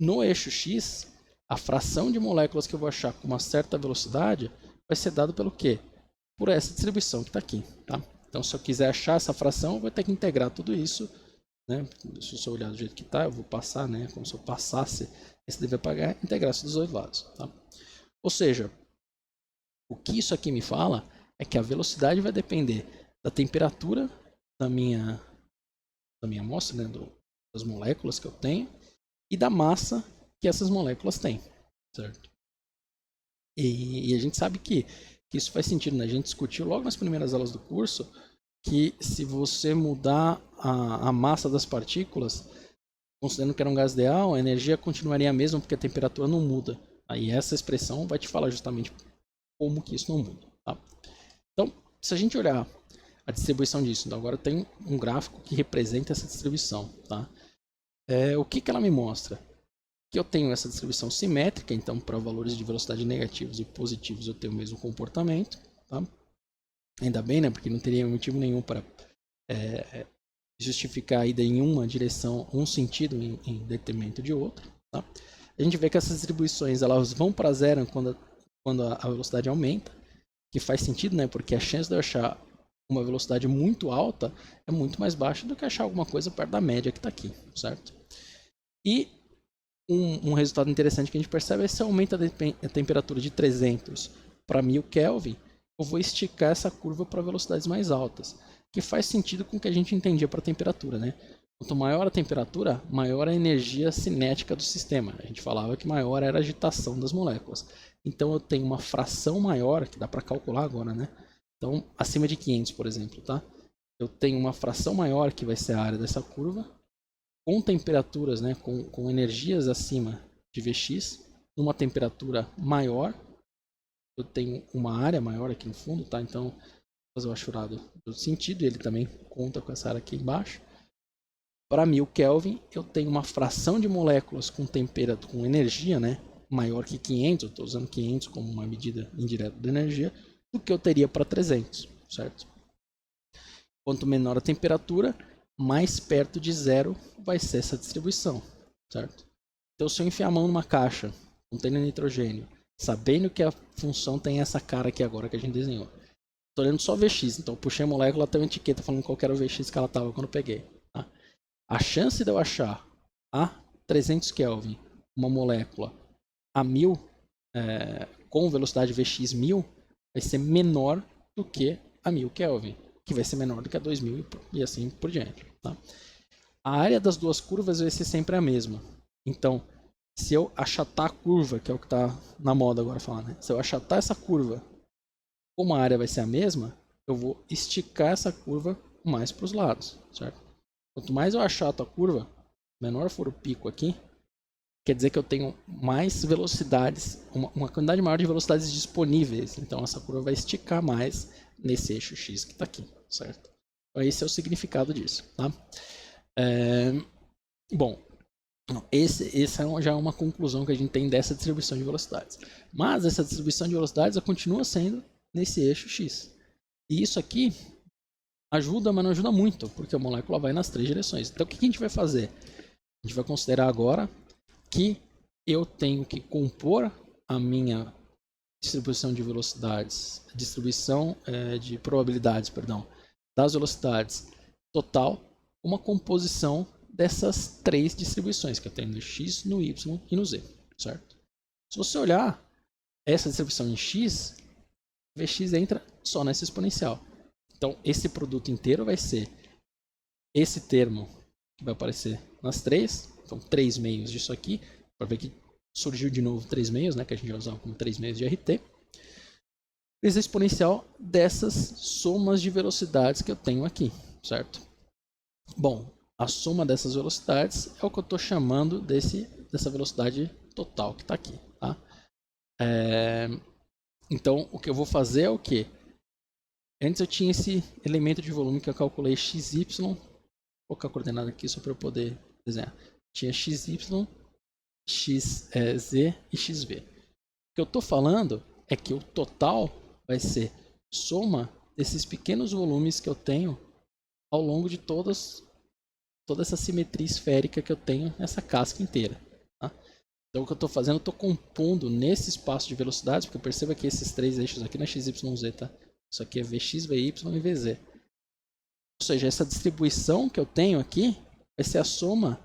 no eixo X, a fração de moléculas que eu vou achar com uma certa velocidade vai ser dado pelo quê? Por essa distribuição que está aqui. Tá? Então, se eu quiser achar essa fração, eu vou ter que integrar tudo isso. Né? Se eu olhar do jeito que está, eu vou passar, né? Como se eu passasse esse dever pagar, integrar-se dos dois lados. Tá? Ou seja, o que isso aqui me fala é que a velocidade vai depender da temperatura da minha amostra, né? Das moléculas que eu tenho, e da massa que essas moléculas têm, certo? E a gente sabe que isso faz sentido, né? A gente discutiu logo nas primeiras aulas do curso que se você mudar a massa das partículas, considerando que era um gás ideal, a energia continuaria a mesma porque a temperatura não muda. Aí essa expressão vai te falar justamente como que isso não muda. Tá? Então, se a gente olhar a distribuição disso, então agora tem um gráfico que representa essa distribuição. Tá? O que ela me mostra? Que eu tenho essa distribuição simétrica, então para valores de velocidade negativos e positivos eu tenho o mesmo comportamento. Tá? Ainda bem, né? Porque não teria motivo nenhum para justificar a ida em uma direção, um sentido em detrimento de outro. Tá? A gente vê que essas distribuições elas vão para zero quando a velocidade aumenta, que faz sentido, né? Porque a chance de eu achar uma velocidade muito alta é muito mais baixa do que achar alguma coisa perto da média que está aqui, certo? E um resultado interessante que a gente percebe é que se aumenta a temperatura de 300 para 1000 Kelvin, eu vou esticar essa curva para velocidades mais altas, que faz sentido com o que a gente entendia para a temperatura, né? Quanto maior a temperatura, maior a energia cinética do sistema. A gente falava que maior era a agitação das moléculas. Então eu tenho uma fração maior, que dá para calcular agora, né? Então, acima de 500, por exemplo, tá? Eu tenho uma fração maior, que vai ser a área dessa curva, com temperaturas, né, com energias acima de Vx, numa temperatura maior, eu tenho uma área maior aqui no fundo, tá? Então, vou fazer o achurado do sentido, ele também conta com essa área aqui embaixo. Para 1000 Kelvin, eu tenho uma fração de moléculas com temperatura, com energia, né, maior que 500, eu estou usando 500 como uma medida indireta de energia, do que eu teria para 300, certo? Quanto menor a temperatura, mais perto de zero vai ser essa distribuição, certo? Então, se eu enfiar a mão numa caixa contendo nitrogênio, sabendo que a função tem essa cara aqui agora que a gente desenhou, estou olhando só Vx, então eu puxei a molécula, tem uma etiqueta falando qual era o Vx que ela estava quando eu peguei. Tá? A chance de eu achar a 300 Kelvin uma molécula a 1000 com velocidade Vx 1000 vai ser menor do que a 1000 Kelvin, que vai ser menor do que a 2000 e assim por diante. Tá? A área das duas curvas vai ser sempre a mesma. Então, se eu achatar a curva, que é o que está na moda agora falar, né? Se eu achatar essa curva, como a área vai ser a mesma, eu vou esticar essa curva mais para os lados, certo? Quanto mais eu achato a curva, menor for o pico aqui, quer dizer que eu tenho mais velocidades, uma quantidade maior de velocidades disponíveis. Então essa curva vai esticar mais nesse eixo X que está aqui, certo? Então esse é o significado disso, tá? Bom, essa já é uma conclusão que a gente tem dessa distribuição de velocidades. Mas essa distribuição de velocidades continua sendo nesse eixo X. E isso aqui ajuda, mas não ajuda muito, porque a molécula vai nas três direções. Então o que a gente vai fazer? A gente vai considerar agora que eu tenho que compor a minha distribuição de velocidades, distribuição de probabilidades, perdão, das velocidades total, uma composição dessas três distribuições que eu tenho no x, no y e no z, certo? Se você olhar essa distribuição em x, Vx entra só nessa exponencial. Então esse produto inteiro vai ser esse termo que vai aparecer nas três, então 3 meios disso aqui, para ver que surgiu de novo 3 meios, né, que a gente vai usar como 3 meios de RT, vezes a exponencial dessas somas de velocidades que eu tenho aqui, certo? Bom, a soma dessas velocidades é o que eu estou chamando dessa velocidade total que está aqui, tá? Então, o que eu vou fazer é o quê? Antes eu tinha esse elemento de volume que eu calculei xy, vou colocar a coordenada aqui só para eu poder desenhar. Tinha xy, xz e xv. O que eu estou falando é que o total vai ser soma desses pequenos volumes que eu tenho ao longo de toda essa simetria esférica que eu tenho nessa casca inteira. Tá? Então o que eu estou fazendo, eu estou compondo nesse espaço de velocidades, porque perceba que esses três eixos aqui não é x, y, z, tá? Isso aqui é Vx, Vy e Vz. Ou seja, essa distribuição que eu tenho aqui vai ser a soma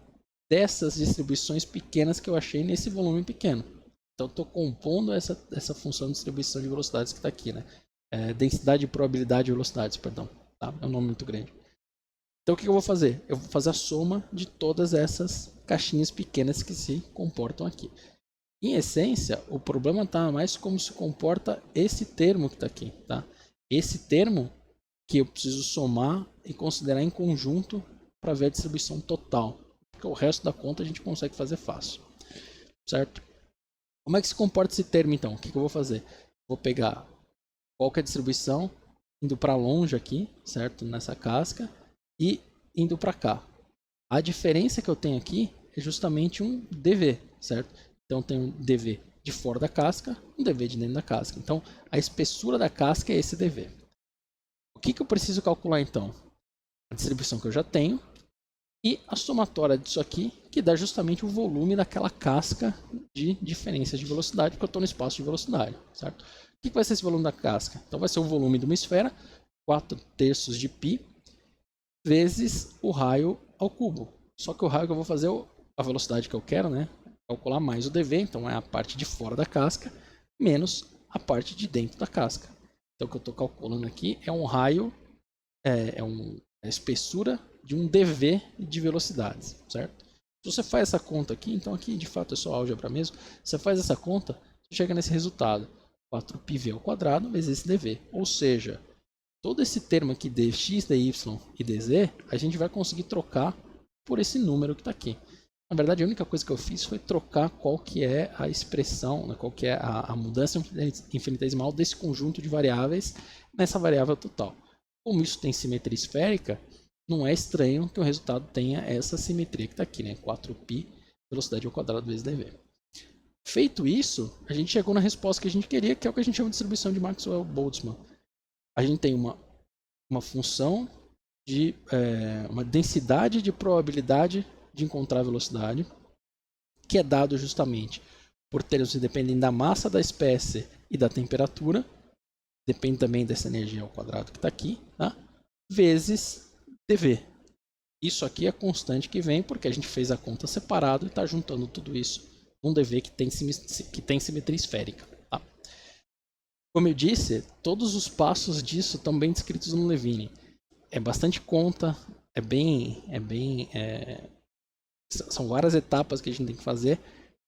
dessas distribuições pequenas que eu achei nesse volume pequeno. Então, estou compondo essa função de distribuição de velocidades que está aqui, né? Densidade de probabilidade de velocidades, perdão. Tá? É um nome muito grande. Então, o que eu vou fazer? Eu vou fazer a soma de todas essas caixinhas pequenas que se comportam aqui. Em essência, o problema está mais como se comporta esse termo que está aqui, tá? Esse termo que eu preciso somar e considerar em conjunto para ver a distribuição total. Porque o resto da conta a gente consegue fazer fácil. Certo? Como é que se comporta esse termo então? O que eu vou fazer? Vou pegar qual que é a distribuição indo para longe aqui, certo? Nessa casca e indo para cá. A diferença que eu tenho aqui é justamente um dV, certo? Então tem um dV de fora da casca, um dV de dentro da casca. Então a espessura da casca é esse dV. O que eu preciso calcular então? A distribuição que eu já tenho e a somatória disso aqui, que dá justamente o volume daquela casca de diferença de velocidade, porque eu estou no espaço de velocidade, certo? O que vai ser esse volume da casca? Então vai ser o volume de uma esfera, 4/3 de π, vezes o raio ao cubo. Só que o raio que eu vou fazer é a velocidade que eu quero, né? Calcular mais o dV, então é a parte de fora da casca, menos a parte de dentro da casca. Então o que eu estou calculando aqui é um raio, a espessura de um dV de velocidades, certo? Se você faz essa conta aqui, então aqui de fato é só álgebra mesmo, você faz essa conta, você chega nesse resultado, 4πv ao quadrado vezes esse dV, ou seja, todo esse termo aqui dx, dy e dz, a gente vai conseguir trocar por esse número que está aqui. Na verdade, a única coisa que eu fiz foi trocar qual que é a expressão, né, qual que é a mudança infinitesimal desse conjunto de variáveis nessa variável total. Como isso tem simetria esférica, não é estranho que o resultado tenha essa simetria que está aqui, né? 4π velocidade ao quadrado vezes dv. Feito isso, a gente chegou na resposta que a gente queria, que é o que a gente chama de distribuição de Maxwell-Boltzmann. A gente tem uma função de uma densidade de probabilidade de encontrar a velocidade, que é dado justamente por termos que dependem da massa da espécie e da temperatura, depende também dessa energia ao quadrado que está aqui, tá? Vezes dV. Isso aqui é a constante que vem porque a gente fez a conta separado e está juntando tudo isso num dV que tem simetria esférica. Tá? Como eu disse, todos os passos disso estão bem descritos no Levine. É bastante conta, são várias etapas que a gente tem que fazer,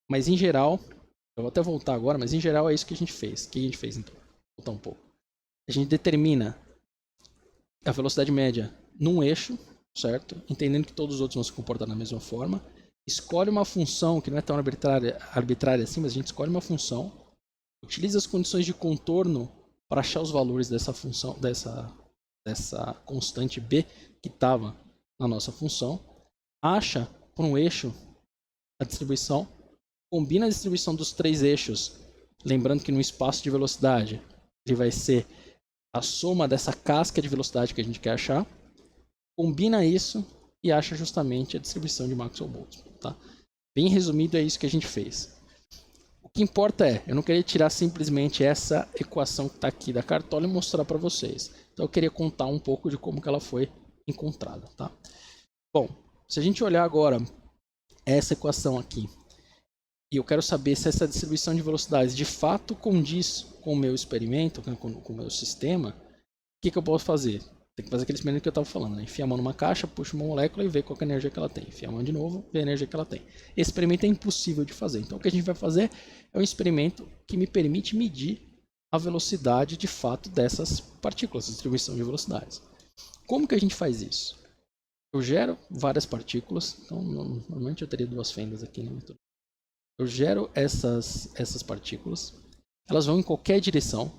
mas em geral, eu vou até voltar agora, mas em geral é isso que a gente fez. O que a gente fez então? Vou voltar um pouco. A gente determina a velocidade média num eixo, certo? Entendendo que todos os outros vão se comportar da mesma forma. Escolhe uma função que não é tão arbitrária assim, mas a gente escolhe uma função, utiliza as condições de contorno para achar os valores dessa função, dessa constante b que estava na nossa função, acha por um eixo a distribuição, combina a distribuição dos três eixos, lembrando que no espaço de velocidade ele vai ser a soma dessa casca de velocidade que a gente quer achar, combina isso e acha justamente a distribuição de Maxwell-Boltzmann. Tá? Bem resumido, é isso que a gente fez. O que importa é, eu não queria tirar simplesmente essa equação que está aqui da cartola e mostrar para vocês. Então eu queria contar um pouco de como que ela foi encontrada. Tá? Bom, se a gente olhar agora essa equação aqui, e eu quero saber se essa distribuição de velocidades de fato condiz com o meu experimento, com o meu sistema, o que eu posso fazer? Tem que fazer aquele experimento que eu estava falando, né? Enfia a mão numa caixa, puxa uma molécula e vê qual é a energia que ela tem. Enfia a mão de novo, vê a energia que ela tem. Esse experimento é impossível de fazer. Então o que a gente vai fazer é um experimento que me permite medir a velocidade de fato dessas partículas, a distribuição de velocidades. Como que a gente faz isso? Eu gero várias partículas, então normalmente eu teria duas fendas aqui na metodologia. Eu gero essas partículas, elas vão em qualquer direção.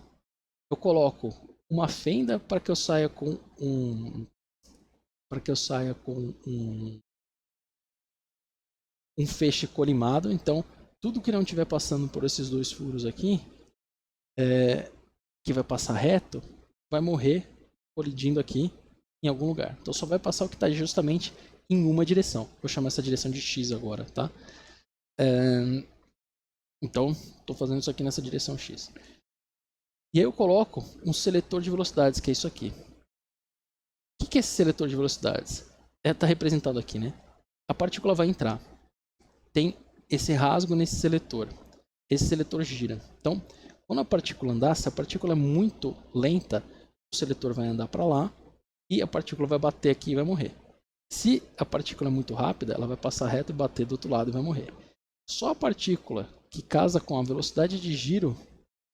Eu coloco uma fenda para que eu saia com um feixe colimado. Então, tudo que não estiver passando por esses dois furos aqui, que vai passar reto, vai morrer colidindo aqui em algum lugar. Então, só vai passar o que está justamente em uma direção. Vou chamar essa direção de X agora, tá? Então, estou fazendo isso aqui nessa direção X. E aí eu coloco um seletor de velocidades, que é isso aqui. O que é esse seletor de velocidades? Está representado aqui, né? A partícula vai entrar. Tem esse rasgo nesse seletor. Esse seletor gira. Então, quando a partícula andar, se a partícula é muito lenta, o seletor vai andar para lá e a partícula vai bater aqui e vai morrer. Se a partícula é muito rápida, ela vai passar reto e bater do outro lado e vai morrer. Só a partícula que casa com a velocidade de giro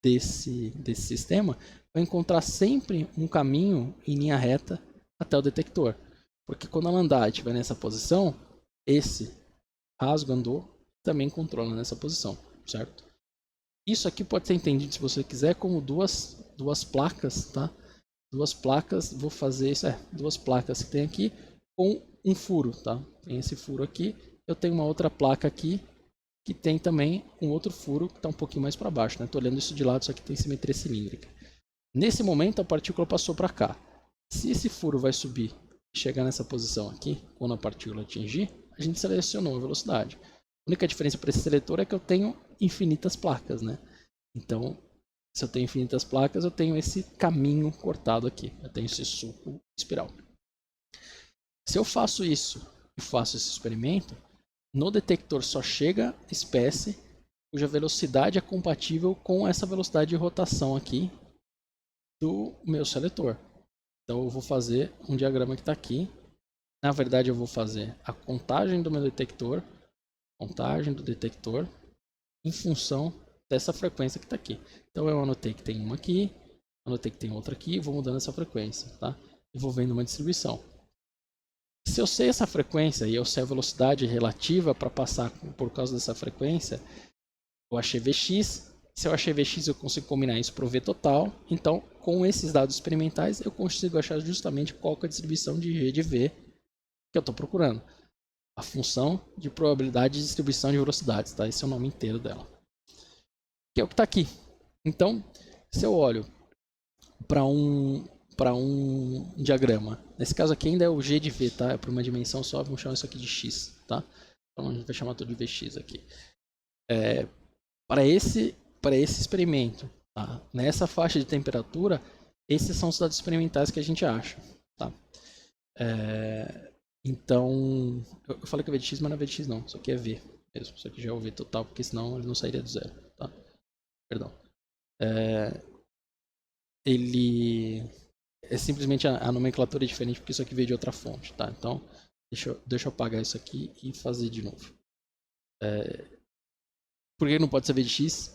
desse sistema vai encontrar sempre um caminho em linha reta até o detector. Porque quando ela andar e estiver nessa posição, esse rasgo andou também controla nessa posição, certo? Isso aqui pode ser entendido, se você quiser, como duas placas, tá? Duas placas, vou fazer isso, duas placas que tem aqui com um furo, tá? Tem esse furo aqui, eu tenho uma outra placa aqui que tem também um outro furo que está um pouquinho mais para baixo, né? Estou olhando isso de lado, isso aqui tem simetria cilíndrica. Nesse momento a partícula passou para cá. Se esse furo vai subir e chegar nessa posição aqui, quando a partícula atingir, a gente selecionou a velocidade. A única diferença para esse seletor é que eu tenho infinitas placas, né? Então, se eu tenho infinitas placas, eu tenho esse caminho cortado aqui. Eu tenho esse sulco espiral. Se eu faço isso e faço esse experimento, no detector só chega espécie cuja velocidade é compatível com essa velocidade de rotação aqui do meu seletor. Então eu vou fazer um diagrama que está aqui. Na verdade eu vou fazer a contagem do meu detector, em função dessa frequência que está aqui. Então eu anotei que tem uma aqui, anotei que tem outra aqui, e vou mudando essa frequência, tá? E vou vendo uma distribuição. Se eu sei essa frequência e eu sei a velocidade relativa para passar por causa dessa frequência, eu achei Vx. Se eu achei Vx, eu consigo combinar isso para o V total. Então, com esses dados experimentais, eu consigo achar justamente qual que é a distribuição de G de V que eu estou procurando. A função de probabilidade de distribuição de velocidades, tá? Esse é o nome inteiro dela. Que é o que está aqui. Então, se eu olho para um diagrama, nesse caso aqui ainda é o G de V, tá? É para uma dimensão só, vamos chamar isso aqui de X, tá? Então a gente vai chamar tudo de Vx aqui. Para esse experimento, tá? Nessa faixa de temperatura, esses são os dados experimentais que a gente acha, tá? Então, eu falei que é Vx, mas não é Vx não, isso aqui é V mesmo, isso aqui já é o V total, porque senão ele não sairia do zero, tá? Perdão. Ele é simplesmente a nomenclatura é diferente porque isso aqui veio de outra fonte, tá? Então, deixa eu apagar isso aqui e fazer de novo. Por que não pode ser Vx?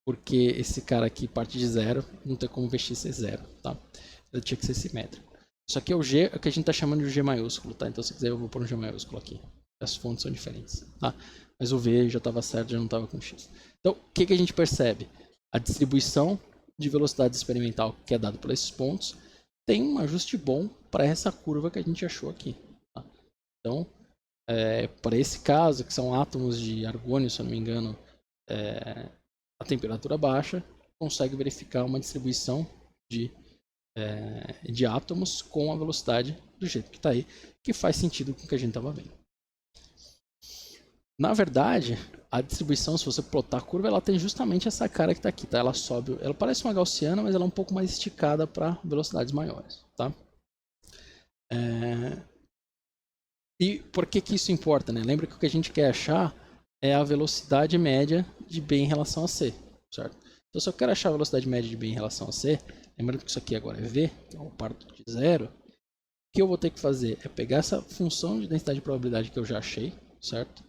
Porque esse cara aqui parte de zero, não tem como Vx ser zero, tá? Ele tinha que ser simétrico. Isso aqui é o G, é o que a gente está chamando de G maiúsculo, tá? Então se quiser eu vou pôr um G maiúsculo aqui. As fontes são diferentes, tá? Mas o V já estava certo, já não estava com X. Então, o que a gente percebe? A distribuição de velocidade experimental que é dado por esses pontos tem um ajuste bom para essa curva que a gente achou aqui, tá? Então, para esse caso, que são átomos de argônio, se eu não me engano, a temperatura baixa, consegue verificar uma distribuição de átomos com a velocidade do jeito que está aí, que faz sentido com o que a gente estava vendo. Na verdade, a distribuição, se você plotar a curva, ela tem justamente essa cara que está aqui, tá? Ela sobe, ela parece uma gaussiana, mas ela é um pouco mais esticada para velocidades maiores, tá? E por que isso importa, né? Lembra que o que a gente quer achar é a velocidade média de B em relação a C, certo? Então, se eu quero achar a velocidade média de B em relação a C, lembrando que isso aqui agora é V, então eu parto de zero, o que eu vou ter que fazer é pegar essa função de densidade de probabilidade que eu já achei, certo?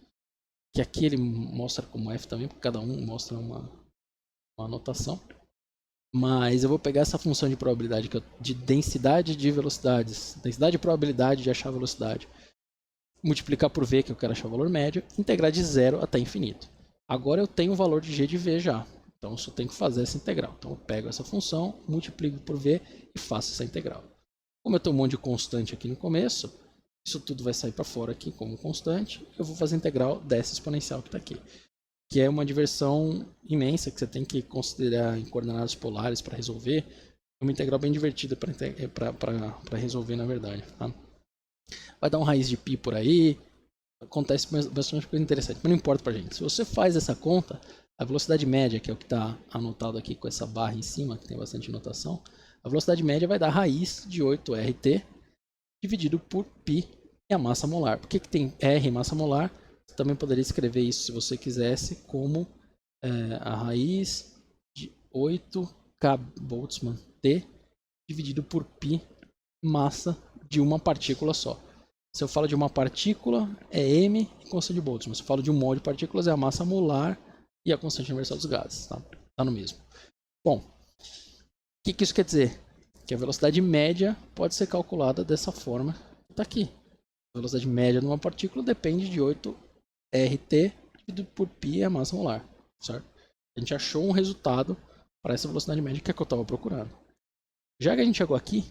Que aqui ele mostra como F também, porque cada um mostra uma anotação. Mas eu vou pegar essa função de probabilidade, de densidade de velocidades, densidade de probabilidade de achar a velocidade, multiplicar por V, que eu quero achar o valor médio, integrar de zero até infinito. Agora eu tenho o valor de G de V já, então eu só tenho que fazer essa integral. Então eu pego essa função, multiplico por V e faço essa integral. Como eu tenho um monte de constante aqui no começo, isso tudo vai sair para fora aqui como constante. Eu vou fazer a integral dessa exponencial que está aqui, que é uma diversão imensa que você tem que considerar em coordenadas polares para resolver. É uma integral bem divertida para resolver, na verdade. Tá? Vai dar um raiz de π por aí. Acontece bastante coisa interessante, mas não importa para a gente. Se você faz essa conta, a velocidade média, que é o que está anotado aqui com essa barra em cima, que tem bastante notação, a velocidade média vai dar raiz de 8RT dividido por π e a massa molar. Por que tem R em massa molar? Você também poderia escrever isso, se você quisesse, como a raiz de 8K Boltzmann T dividido por π massa de uma partícula só. Se eu falo de uma partícula, é m e constante de Boltzmann. Se eu falo de um mol de partículas, é a massa molar e a constante universal dos gases. Tá no mesmo. Bom, o que isso quer dizer? Que a velocidade média pode ser calculada dessa forma que está aqui. A velocidade média de uma partícula depende de 8RT dividido por π a massa molar, certo? A gente achou um resultado para essa velocidade média que é que eu estava procurando. Já que a gente chegou aqui,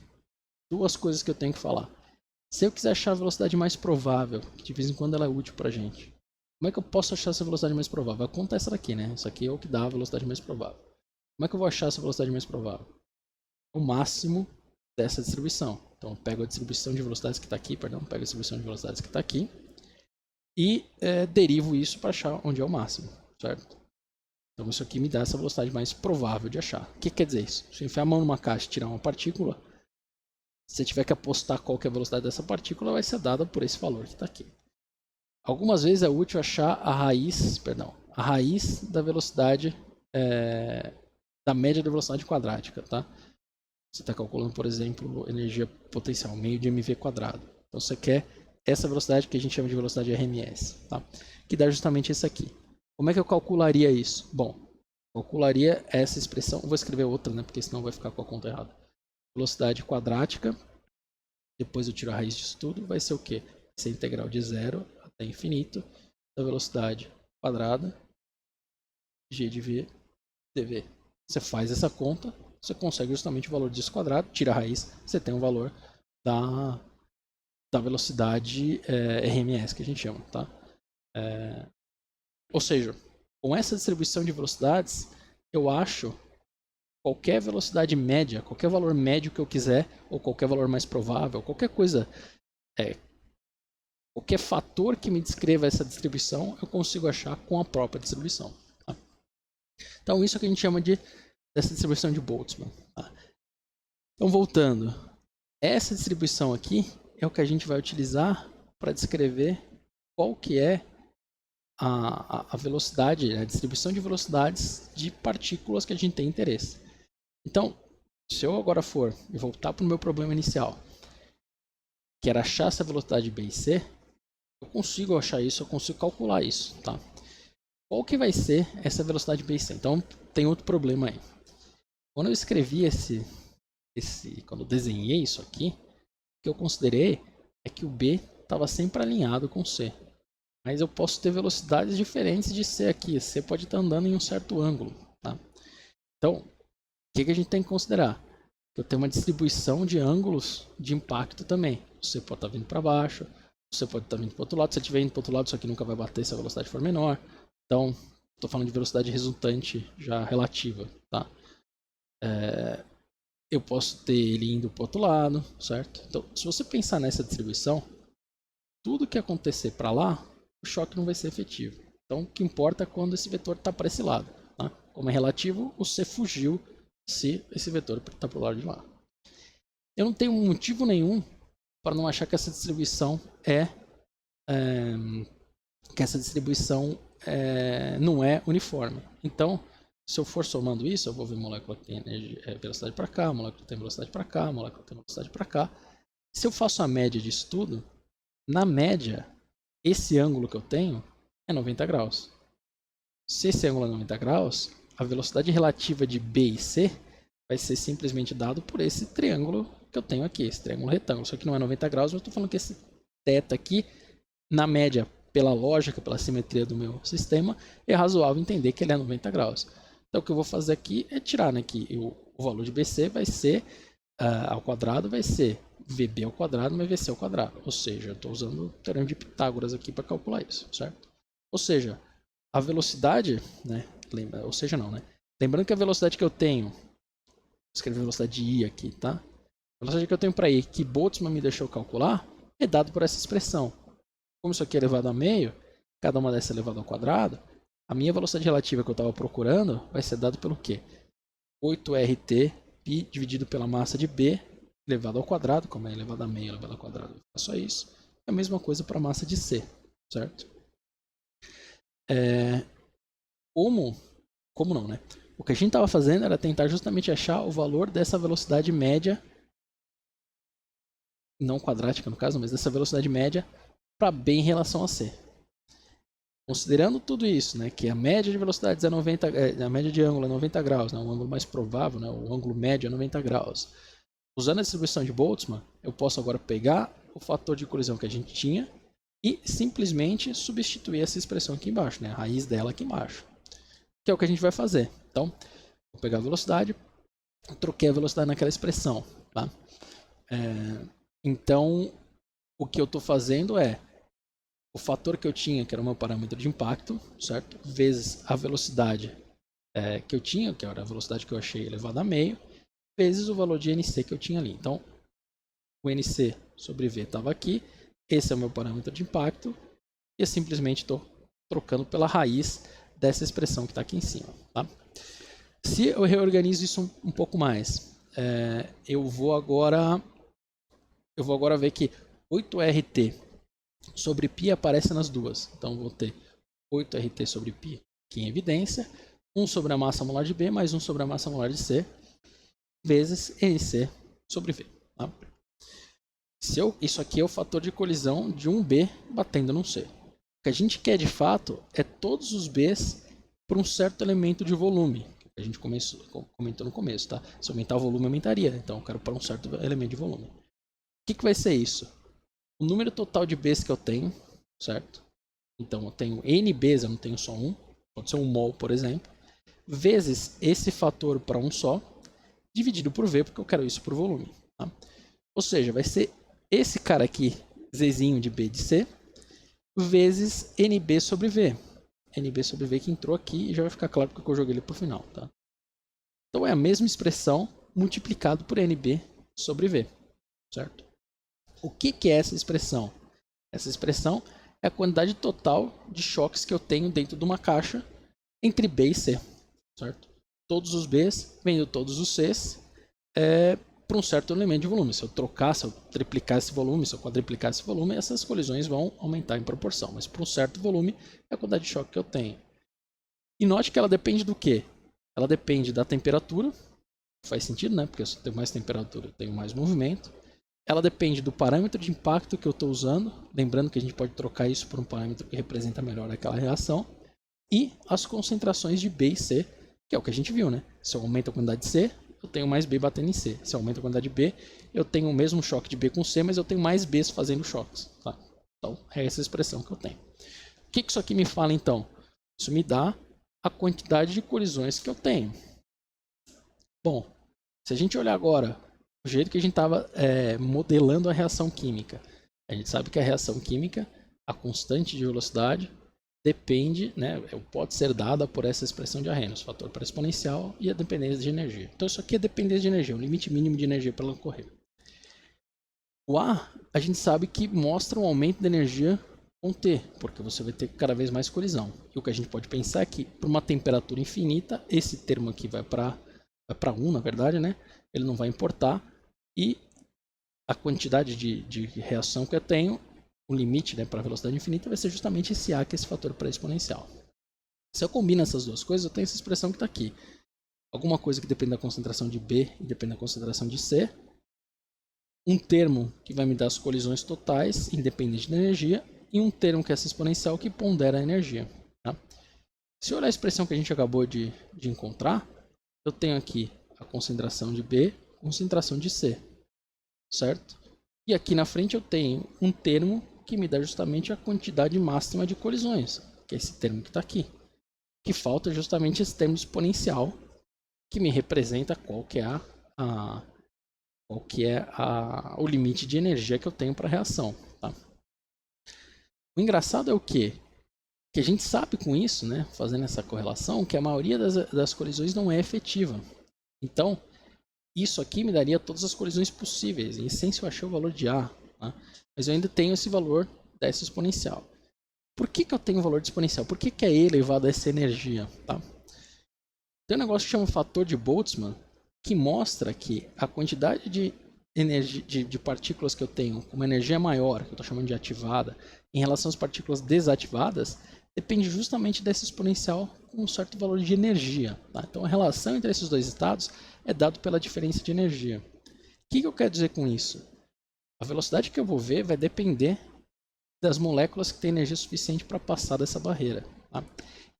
duas coisas que eu tenho que falar. Se eu quiser achar a velocidade mais provável, que de vez em quando ela é útil para a gente, como é que eu posso achar essa velocidade mais provável? A conta é essa daqui, né? Isso aqui é o que dá a velocidade mais provável. Como é que eu vou achar essa velocidade mais provável? O máximo dessa distribuição. Então eu pego a distribuição de velocidades que está aqui, pego a distribuição de velocidades que está aqui e derivo isso para achar onde é o máximo, certo? Então isso aqui me dá essa velocidade mais provável de achar. O que quer dizer isso? Se eu enfiar a mão numa caixa e tirar uma partícula, se você tiver que apostar qual que é a velocidade dessa partícula, vai ser dada por esse valor que está aqui. Algumas vezes é útil achar a raiz da velocidade, da média da velocidade quadrática, tá? Você está calculando, por exemplo, energia potencial, meio de mv². Então você quer essa velocidade que a gente chama de velocidade RMS, tá? Que dá justamente isso aqui. Como é que eu calcularia isso? Bom, calcularia essa expressão, vou escrever outra, né, porque senão vai ficar com a conta errada. Velocidade quadrática, depois eu tiro a raiz disso tudo, vai ser o quê? Vai ser integral de 0 até infinito da velocidade quadrada g de v dv. Você faz essa conta, você consegue justamente o valor disso quadrado, tira a raiz, você tem o valor da velocidade RMS, que a gente chama, tá? Ou seja, com essa distribuição de velocidades, eu acho qualquer velocidade média, qualquer valor médio que eu quiser, ou qualquer valor mais provável, qualquer coisa, qualquer fator que me descreva essa distribuição, eu consigo achar com a própria distribuição. Tá? Então, isso é o que a gente chama dessa distribuição de Boltzmann. Tá? Então, voltando, essa distribuição aqui é o que a gente vai utilizar para descrever qual que é a velocidade, a distribuição de velocidades de partículas que a gente tem interesse. Então, se eu agora for e voltar para o meu problema inicial, que era achar essa velocidade B e C, eu consigo achar isso, eu consigo calcular isso, tá? Qual que vai ser essa velocidade B e C? Então, tem outro problema aí. Quando eu escrevi quando eu desenhei isso aqui, o que eu considerei é que o B estava sempre alinhado com o C. Mas eu posso ter velocidades diferentes de C aqui. C pode estar andando em um certo ângulo, tá? Então, o que a gente tem que considerar? Eu tenho uma distribuição de ângulos de impacto também. Você pode estar vindo para baixo, você pode estar vindo para o outro lado. Se você estiver indo para o outro lado, isso aqui nunca vai bater se a velocidade for menor. Então, estou falando de velocidade resultante já relativa, tá? Eu posso ter ele indo para o outro lado, certo? Então, se você pensar nessa distribuição, tudo que acontecer para lá, o choque não vai ser efetivo. Então, o que importa é quando esse vetor está para esse lado. Tá? Como é relativo, o C fugiu se esse vetor está para o lado de lá. Eu não tenho motivo nenhum para não achar que essa distribuição não é uniforme. Então, se eu for somando isso, eu vou ver molécula que tem velocidade para cá, molécula que tem velocidade para cá, molécula que tem velocidade para cá. Se eu faço a média disso tudo, na média, esse ângulo que eu tenho é 90 graus. Se esse ângulo é 90 graus, a velocidade relativa de B e C vai ser simplesmente dado por esse triângulo que eu tenho aqui, esse triângulo retângulo. Só que não é 90 graus, mas eu estou falando que esse θ aqui, na média, pela lógica, pela simetria do meu sistema, é razoável entender que ele é 90 graus. Então o que eu vou fazer aqui é tirar, né, que o valor de BC vai ser, ao quadrado vai ser VB ao quadrado mais VC ao quadrado. Ou seja, eu estou usando o teorema de Pitágoras aqui para calcular isso, certo? Ou seja, a velocidade, né, ou seja não, né? Lembrando que a velocidade que eu tenho, vou escrever a velocidade de I aqui, tá? A velocidade que eu tenho para I, que Boltzmann me deixou calcular, é dado por essa expressão. Como isso aqui é elevado a meio, cada uma dessas é elevado ao quadrado, a minha velocidade relativa que eu estava procurando vai ser dado pelo quê? 8RT π dividido pela massa de B elevado ao quadrado, como é elevado a meio elevado ao quadrado, é só isso. É a mesma coisa para a massa de C, certo? Como não, né? O que a gente estava fazendo era tentar justamente achar o valor dessa velocidade média, não quadrática no caso, mas dessa velocidade média para B em relação a C. Considerando tudo isso, né, que a média de velocidades é 90, a média de ângulo é 90 graus, né, o ângulo mais provável, né, o ângulo médio é 90 graus. Usando a distribuição de Boltzmann, eu posso agora pegar o fator de colisão que a gente tinha e simplesmente substituir essa expressão aqui embaixo, né, a raiz dela aqui embaixo. Que é o que a gente vai fazer. Então, vou pegar a velocidade, troquei a velocidade naquela expressão. Tá? Então, o que eu estou fazendo é o fator que eu tinha, que era o meu parâmetro de impacto, certo? Vezes a velocidade que eu tinha, que era a velocidade que eu achei elevada a meio, vezes o valor de NC que eu tinha ali. Então, o NC sobre V estava aqui, esse é o meu parâmetro de impacto, e eu simplesmente estou trocando pela raiz dessa expressão que está aqui em cima. Tá? Se eu reorganizo isso um pouco mais, eu vou agora ver que 8RT sobre π aparece nas duas. Então, vou ter 8RT sobre π aqui em evidência, 1 sobre a massa molar de B mais 1 sobre a massa molar de C. vezes NC sobre V. Tá? Isso aqui é o fator de colisão de um B batendo num C. O que a gente quer de fato é todos os Bs para um certo elemento de volume. Que a gente comentou no começo. Tá? Se aumentar o volume, aumentaria. Então eu quero para um certo elemento de volume. O que vai ser isso? O número total de Bs que eu tenho, certo? Então eu tenho N Bs, eu não tenho só um. Pode ser um mol, por exemplo. Vezes esse fator para um só, dividido por V, porque eu quero isso por volume. Tá? Ou seja, vai ser esse cara aqui, Zzinho de B de C, vezes NB sobre V. NB sobre V que entrou aqui e já vai ficar claro porque eu joguei ele para o final. Tá? Então é a mesma expressão multiplicado por NB sobre V. Certo? O que é essa expressão? Essa expressão é a quantidade total de choques que eu tenho dentro de uma caixa entre B e C. Certo? Todos os Bs vendo todos os Cs para um certo elemento de volume. Se eu trocar, se eu triplicar esse volume, se eu quadriplicar esse volume, essas colisões vão aumentar em proporção. Mas para um certo volume é a quantidade de choque que eu tenho. E note que ela depende do quê? Ela depende da temperatura. Faz sentido, né? Porque se eu tenho mais temperatura, eu tenho mais movimento. Ela depende do parâmetro de impacto que eu estou usando. Lembrando que a gente pode trocar isso por um parâmetro que representa melhor aquela reação. E as concentrações de B e C, que é o que a gente viu, né? Se eu aumento a quantidade de C, eu tenho mais B batendo em C. Se eu aumento a quantidade de B, eu tenho o mesmo choque de B com C, mas eu tenho mais Bs fazendo choques. Tá? Então, é essa expressão que eu tenho. O que isso aqui me fala, então? Isso me dá a quantidade de colisões que eu tenho. Bom, se a gente olhar agora o jeito que a gente estava modelando a reação química, a gente sabe que a reação química, a constante de velocidade, depende, né, pode ser dada por essa expressão de Arrhenius, fator para exponencial e a dependência de energia. Então isso aqui é dependência de energia, o limite mínimo de energia para ela ocorrer. O A, a gente sabe que mostra um aumento de energia com T, porque você vai ter cada vez mais colisão. E o que a gente pode pensar é que, por uma temperatura infinita, esse termo aqui vai para 1, na verdade, né? Ele não vai importar. E a quantidade de reação que eu tenho, o limite, né, para a velocidade infinita, vai ser justamente esse A, que é esse fator pré-exponencial. Se eu combino essas duas coisas, eu tenho essa expressão que está aqui. Alguma coisa que depende da concentração de B e depende da concentração de C. Um termo que vai me dar as colisões totais, independente da energia. E um termo que é essa exponencial que pondera a energia. Tá? Se eu olhar a expressão que a gente acabou de encontrar, eu tenho aqui a concentração de B, concentração de C. Certo? E aqui na frente eu tenho um termo que me dá justamente a quantidade máxima de colisões, que é esse termo que está aqui. O que falta é justamente esse termo exponencial, que me representa qual que é o limite de energia que eu tenho para a reação. Tá? O engraçado é o quê? Que a gente sabe com isso, né, fazendo essa correlação, que a maioria das colisões não é efetiva. Então, isso aqui me daria todas as colisões possíveis. Em essência, eu achei o valor de A. Tá? Mas eu ainda tenho esse valor dessa exponencial. Por que eu tenho o valor de exponencial? Por que é E elevado a essa energia? Tá? Tem um negócio que chama fator de Boltzmann, que mostra que a quantidade de energia, de partículas que eu tenho com uma energia maior, que eu estou chamando de ativada, em relação às partículas desativadas, depende justamente dessa exponencial com um certo valor de energia. Tá? Então, a relação entre esses dois estados é dado pela diferença de energia. O que eu quero dizer com isso? A velocidade que eu vou ver vai depender das moléculas que têm energia suficiente para passar dessa barreira. Tá?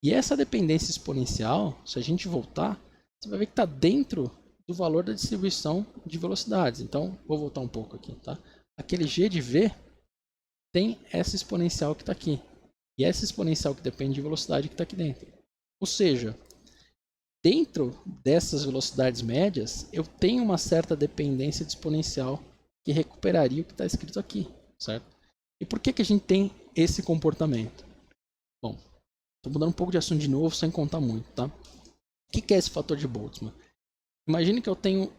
E essa dependência exponencial, se a gente voltar, você vai ver que está dentro do valor da distribuição de velocidades. Então, vou voltar um pouco aqui. Tá? Aquele G de V tem essa exponencial que está aqui. E essa exponencial que depende de velocidade que está aqui dentro. Ou seja, dentro dessas velocidades médias, eu tenho uma certa dependência de exponencial que recuperaria o que está escrito aqui, certo? E por que a gente tem esse comportamento? Bom, estou mudando um pouco de assunto de novo, sem contar muito, tá? O que é esse fator de Boltzmann? Imagine que eu tenho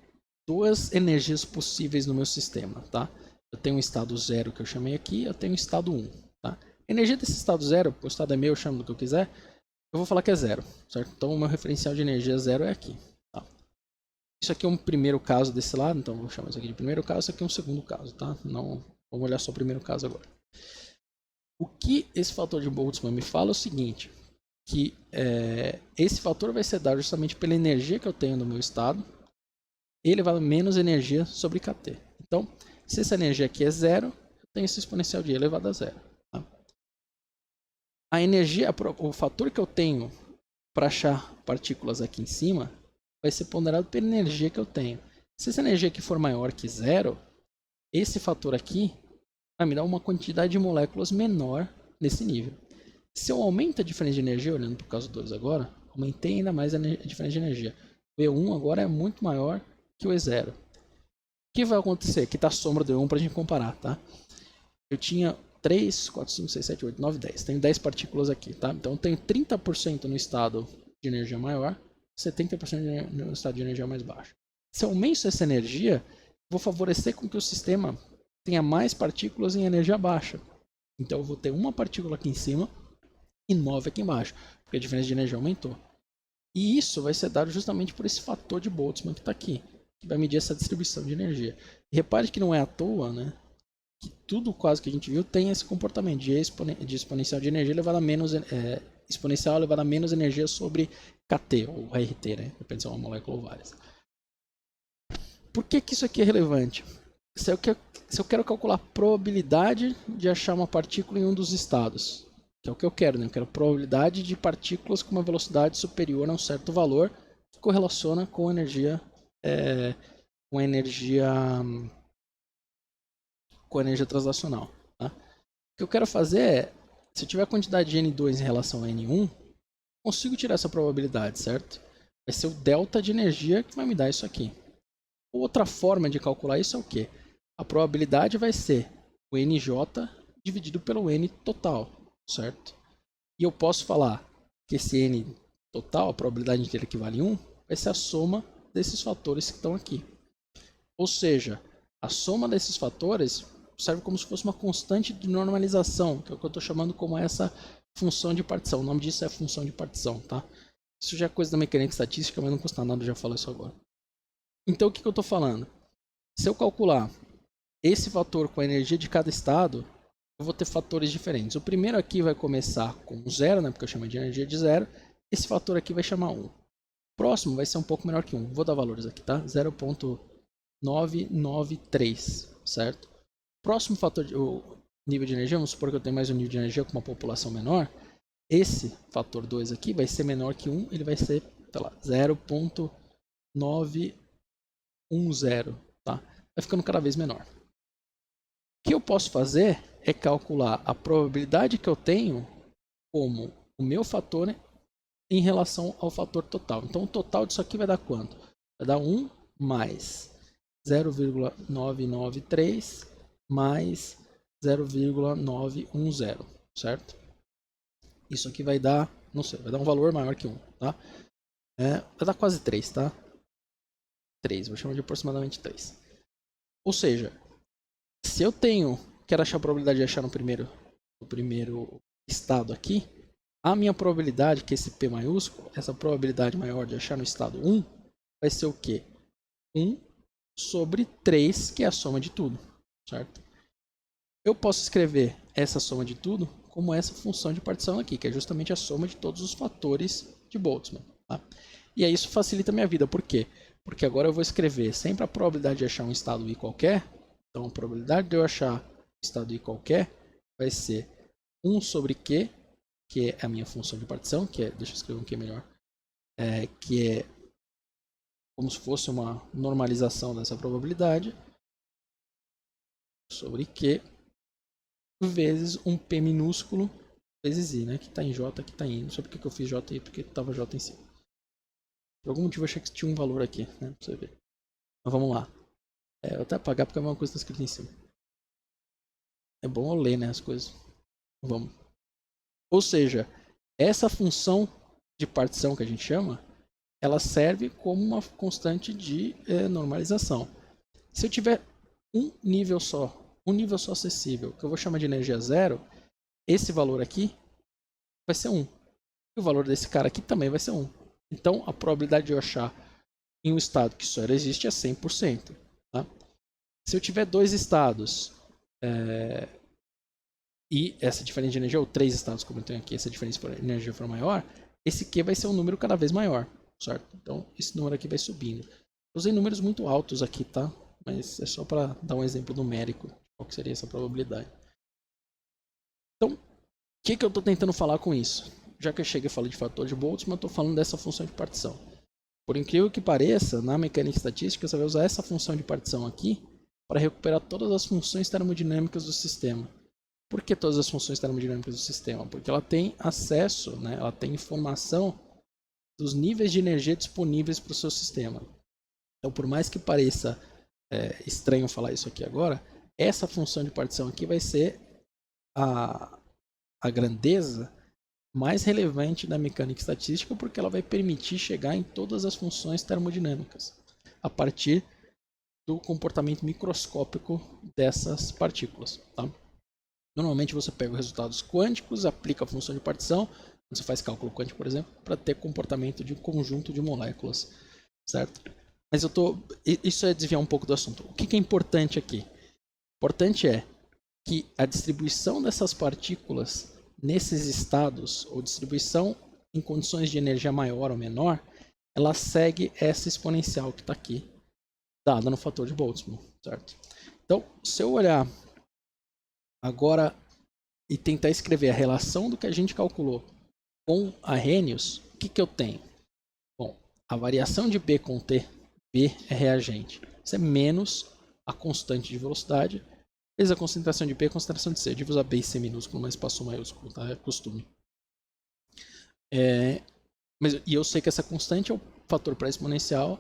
duas energias possíveis no meu sistema, tá? Eu tenho um estado 0 que eu chamei aqui, eu tenho um estado 1, tá? A energia desse estado 0, o estado é meu, eu chamo do que eu quiser, eu vou falar que é 0, certo? Então o meu referencial de energia 0 é aqui. Tá? Isso aqui é um primeiro caso desse lado, então vou chamar isso aqui de primeiro caso, isso aqui é um segundo caso, tá? Não, vamos olhar só o primeiro caso agora. O que esse fator de Boltzmann me fala é o seguinte, que esse fator vai ser dado justamente pela energia que eu tenho no meu estado, E elevado a menos energia sobre kT. Então, se essa energia aqui é zero, eu tenho esse exponencial de E elevado a zero. Tá? A energia, o fator que eu tenho para achar partículas aqui em cima, vai ser ponderado pela energia que eu tenho. Se essa energia aqui for maior que zero, esse fator aqui vai me dar uma quantidade de moléculas menor nesse nível. Se eu aumento a diferença de energia, olhando para o caso 2 agora, aumentei ainda mais a diferença de energia. O E1 agora é muito maior que o E0. O que vai acontecer? Aqui está a sombra do E1 para a gente comparar, tá? Eu tinha 3, 4, 5, 6, 7, 8, 9, 10. Tenho 10 partículas aqui, tá? Então eu tenho 30% no estado de energia maior, 70% no estado de energia mais baixo. Se eu aumento essa energia, vou favorecer com que o sistema tenha mais partículas em energia baixa. Então eu vou ter uma partícula aqui em cima e 9 aqui embaixo, porque a diferença de energia aumentou. E isso vai ser dado justamente por esse fator de Boltzmann que está aqui, que vai medir essa distribuição de energia. E repare que não é à toa, né, que tudo quase que a gente viu tem esse comportamento de exponencial de energia elevado a menos, exponencial elevado a menos energia sobre kT, ou RT, né, depende se é uma molécula ou várias. Por que isso aqui é relevante? Se eu quero calcular a probabilidade de achar uma partícula em um dos estados, que é o que eu quero, né? Eu quero a probabilidade de partículas com uma velocidade superior a um certo valor que correlaciona com a energia, com a energia translacional. Tá? O que eu quero fazer é, se eu tiver a quantidade de N2 em relação a N1, consigo tirar essa probabilidade, certo? Vai ser o delta de energia que vai me dar isso aqui. Outra forma de calcular isso é o quê? A probabilidade vai ser o NJ dividido pelo N total, certo? E eu posso falar que esse N total, a probabilidade inteira equivale a 1, vai ser a soma desses fatores que estão aqui. Ou seja, a soma desses fatores serve como se fosse uma constante de normalização, que é o que eu estou chamando como essa função de partição. O nome disso é função de partição, tá? Isso já é coisa da mecânica estatística, mas não custa nada já falar isso agora. Então, o que eu estou falando? Se eu calcular esse fator com a energia de cada estado, eu vou ter fatores diferentes. O primeiro aqui vai começar com 0, né, porque eu chamo de energia de 0. Esse fator aqui vai chamar 1. O próximo vai ser um pouco menor que 1. Vou dar valores aqui, tá? 0.993, certo? O próximo fator, o nível de energia, vamos supor que eu tenho mais um nível de energia com uma população menor. Esse fator 2 aqui vai ser menor que 1, ele vai ser, sei lá, 0.910, tá? Vai ficando cada vez menor. O que eu posso fazer é calcular a probabilidade que eu tenho como o meu fator, né, em relação ao fator total. Então o total disso aqui vai dar quanto? Vai dar 1 mais 0,993 mais 0,910, certo? Isso aqui vai dar, não sei, vai dar um valor maior que 1, tá? Vai dar quase 3, tá? 3, vou chamar de aproximadamente 3. Ou seja, se eu quero achar a probabilidade de achar no primeiro estado aqui, a minha probabilidade, que é esse P maiúsculo, essa probabilidade maior de achar no estado 1, vai ser o quê? 1 sobre 3, que é a soma de tudo, certo? Eu posso escrever essa soma de tudo como essa função de partição aqui, que é justamente a soma de todos os fatores de Boltzmann. Tá? E aí isso facilita a minha vida, por quê? Porque agora eu vou escrever sempre a probabilidade de achar um estado I qualquer. Então a probabilidade de eu achar um estado I qualquer vai ser 1 sobre Q, que é a minha função de partição, que é, deixa eu escrever um Q melhor, que é como se fosse uma normalização dessa probabilidade, sobre Q, vezes um P minúsculo, vezes I, né? Que está em J, que está em I. Não sei porque que eu fiz J aí, porque estava J em cima. Por algum motivo eu achei que tinha um valor aqui, né? Pra você ver. Mas vamos lá. Eu vou até apagar porque a mesma coisa está escrita em cima. É bom eu ler, né, as coisas. Vamos. Ou seja, essa função de partição que a gente chama, ela serve como uma constante de normalização. Se eu tiver um nível só acessível, que eu vou chamar de energia zero, esse valor aqui vai ser 1. E o valor desse cara aqui também vai ser 1. Então, a probabilidade de eu achar em um estado que só existe é 100%. Tá? Se eu tiver dois estados e essa diferença de energia, ou 3 estados como eu tenho aqui, essa diferença de energia for maior, esse Q vai ser um número cada vez maior, certo? Então, esse número aqui vai subindo. Usei números muito altos aqui, tá? Mas é só para dar um exemplo numérico, qual que seria essa probabilidade. Então, o que eu estou tentando falar com isso? Já que eu cheguei a falar de fator de Boltzmann, eu estou falando dessa função de partição. Por incrível que pareça, na mecânica estatística, você vai usar essa função de partição aqui para recuperar todas as funções termodinâmicas do sistema. Por que todas as funções termodinâmicas do sistema? Porque ela tem acesso, né, ela tem informação dos níveis de energia disponíveis para o seu sistema. Então, por mais que pareça estranho falar isso aqui agora, essa função de partição aqui vai ser a grandeza mais relevante da mecânica estatística, porque ela vai permitir chegar em todas as funções termodinâmicas a partir do comportamento microscópico dessas partículas. Tá? Normalmente você pega os resultados quânticos, aplica a função de partição, você faz cálculo quântico, por exemplo, para ter comportamento de um conjunto de moléculas, certo? Mas isso é desviar um pouco do assunto. O que é importante aqui? O importante é que a distribuição dessas partículas nesses estados, ou distribuição em condições de energia maior ou menor, ela segue essa exponencial que está aqui, dada no fator de Boltzmann, certo? Então, se eu olhar agora e tentar escrever a relação do que a gente calculou com Arrhenius, o que eu tenho? Bom, a variação de B com T, B é reagente. Isso é menos a constante de velocidade, vezes a concentração de B é a concentração de C. Eu devia usar B e C minúsculo, mas passou maiúsculo, tá? É costume. E eu sei que essa constante é o fator pré-exponencial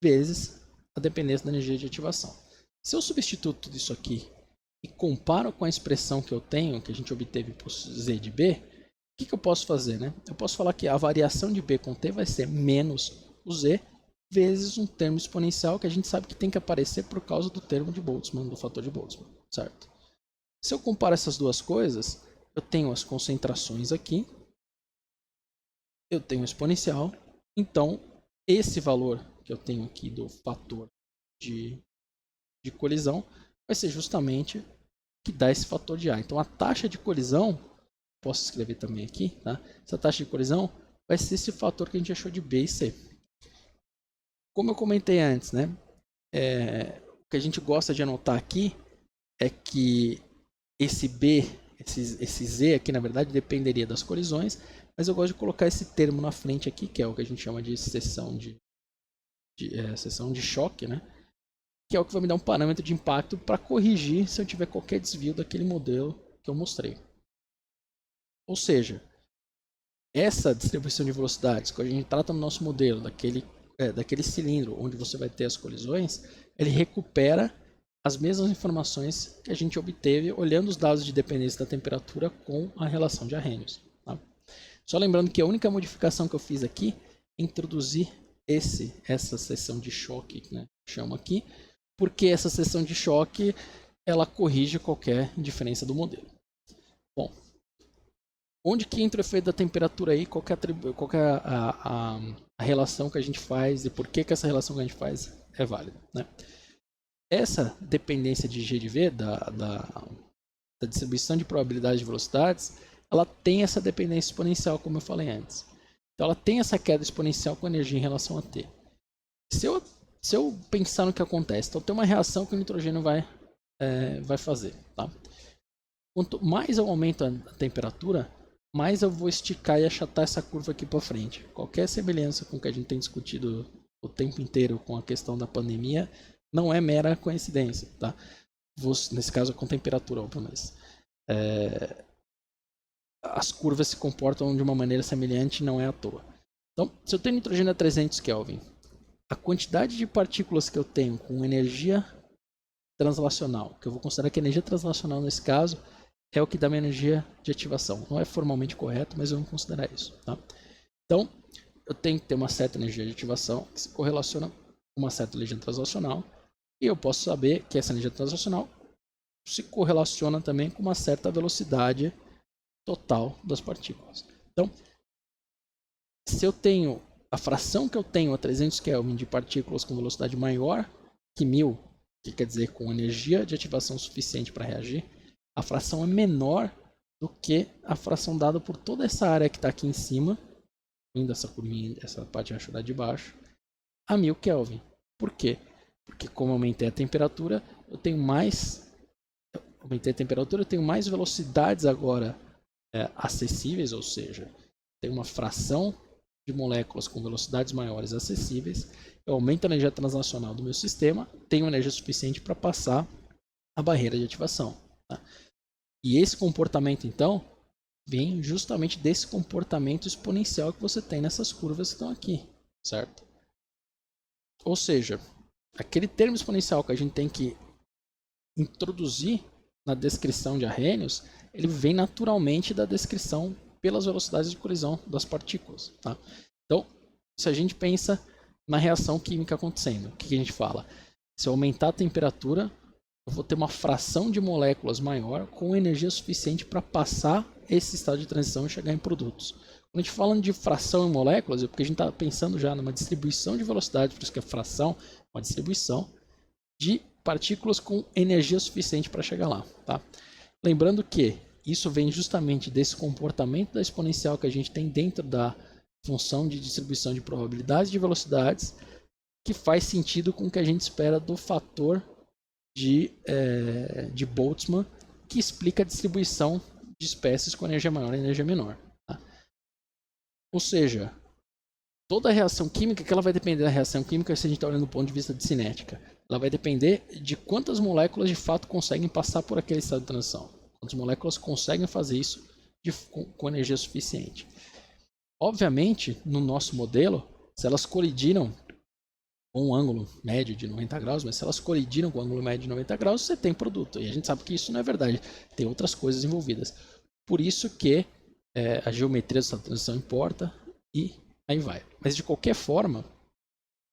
vezes a dependência da energia de ativação. Se eu substituo tudo isso aqui e comparo com a expressão que eu tenho, que a gente obteve por Z de B, o que eu posso fazer, né? Eu posso falar que a variação de B com T vai ser menos o Z vezes um termo exponencial que a gente sabe que tem que aparecer por causa do termo de Boltzmann, do fator de Boltzmann, certo? Se eu comparo essas duas coisas, eu tenho as concentrações aqui, eu tenho o exponencial, então esse valor que eu tenho aqui do fator de colisão vai ser justamente que dá esse fator de A. Então a taxa de colisão, posso escrever também aqui, tá? Essa taxa de colisão vai ser esse fator que a gente achou de B e C. Como eu comentei antes, né? O que a gente gosta de anotar aqui é que esse B, esse Z aqui, na verdade, dependeria das colisões, mas eu gosto de colocar esse termo na frente aqui, que é o que a gente chama de seção de choque, né? Que é o que vai me dar um parâmetro de impacto para corrigir se eu tiver qualquer desvio daquele modelo que eu mostrei. Ou seja, essa distribuição de velocidades que a gente trata no nosso modelo, daquele cilindro onde você vai ter as colisões, ele recupera as mesmas informações que a gente obteve olhando os dados de dependência da temperatura com a relação de Arrhenius. Tá? Só lembrando que a única modificação que eu fiz aqui é introduzir essa seção de choque, né, chamo aqui, porque essa seção de choque ela corrige qualquer diferença do modelo. Bom, onde que entra o efeito da temperatura aí? Qual que é a relação que a gente faz e por que essa relação que a gente faz é válida, né? Essa dependência de G de V, da distribuição de probabilidade de velocidades, ela tem essa dependência exponencial, como eu falei antes. Então ela tem essa queda exponencial com energia em relação a T. Se eu pensar no que acontece, então tem uma reação que o nitrogênio vai fazer. Tá? Quanto mais eu aumento a temperatura, mais eu vou esticar e achatar essa curva aqui para frente. Qualquer semelhança com o que a gente tem discutido o tempo inteiro com a questão da pandemia não é mera coincidência. Tá? Nesse caso com temperatura, óbvio, mas as curvas se comportam de uma maneira semelhante e não é à toa. Então, se eu tenho nitrogênio a 300 Kelvin, a quantidade de partículas que eu tenho com energia translacional, que eu vou considerar que a energia translacional nesse caso é o que dá minha energia de ativação. Não é formalmente correto, mas eu vou considerar isso. Tá? Então, eu tenho que ter uma certa energia de ativação que se correlaciona com uma certa energia translacional, e eu posso saber que essa energia translacional se correlaciona também com uma certa velocidade total das partículas. Então, se eu tenho a fração que eu tenho a 300 Kelvin de partículas com velocidade maior que 1000, que quer dizer com energia de ativação suficiente para reagir, a fração é menor do que a fração dada por toda essa área que está aqui em cima, vindo essa curvinha, essa parte rachada de baixo, a 1000 Kelvin. Por quê? Porque como eu aumentei a temperatura, eu tenho mais velocidades agora acessíveis, ou seja, tem uma fração de moléculas com velocidades maiores acessíveis, eu aumento a energia translacional do meu sistema, tenho energia suficiente para passar a barreira de ativação. Tá? E esse comportamento, então, vem justamente desse comportamento exponencial que você tem nessas curvas que estão aqui, certo? Ou seja, aquele termo exponencial que a gente tem que introduzir na descrição de Arrhenius, ele vem naturalmente da descrição pelas velocidades de colisão das partículas. Tá? Então, se a gente pensa na reação química acontecendo, o que a gente fala? Se eu aumentar a temperatura, eu vou ter uma fração de moléculas maior com energia suficiente para passar esse estado de transição e chegar em produtos. Quando a gente fala de fração em moléculas, é porque a gente está pensando já numa distribuição de velocidade, por isso que é fração, uma distribuição de partículas com energia suficiente para chegar lá. Tá? Lembrando que isso vem justamente desse comportamento da exponencial que a gente tem dentro da função de distribuição de probabilidades de velocidades, que faz sentido com o que a gente espera do fator de Boltzmann, que explica a distribuição de espécies com energia maior e energia menor. Tá? Ou seja, toda reação química, que ela vai depender da reação química se a gente está olhando do ponto de vista de cinética, ela vai depender de quantas moléculas de fato conseguem passar por aquele estado de transição. Quantas moléculas conseguem fazer isso com energia suficiente. Obviamente, no nosso modelo, se elas colidiram com um ângulo médio de 90 graus, mas se elas colidiram com um ângulo médio de 90 graus, você tem produto. E a gente sabe que isso não é verdade. Tem outras coisas envolvidas. Por isso que a geometria dessa transição importa e aí vai. Mas de qualquer forma, o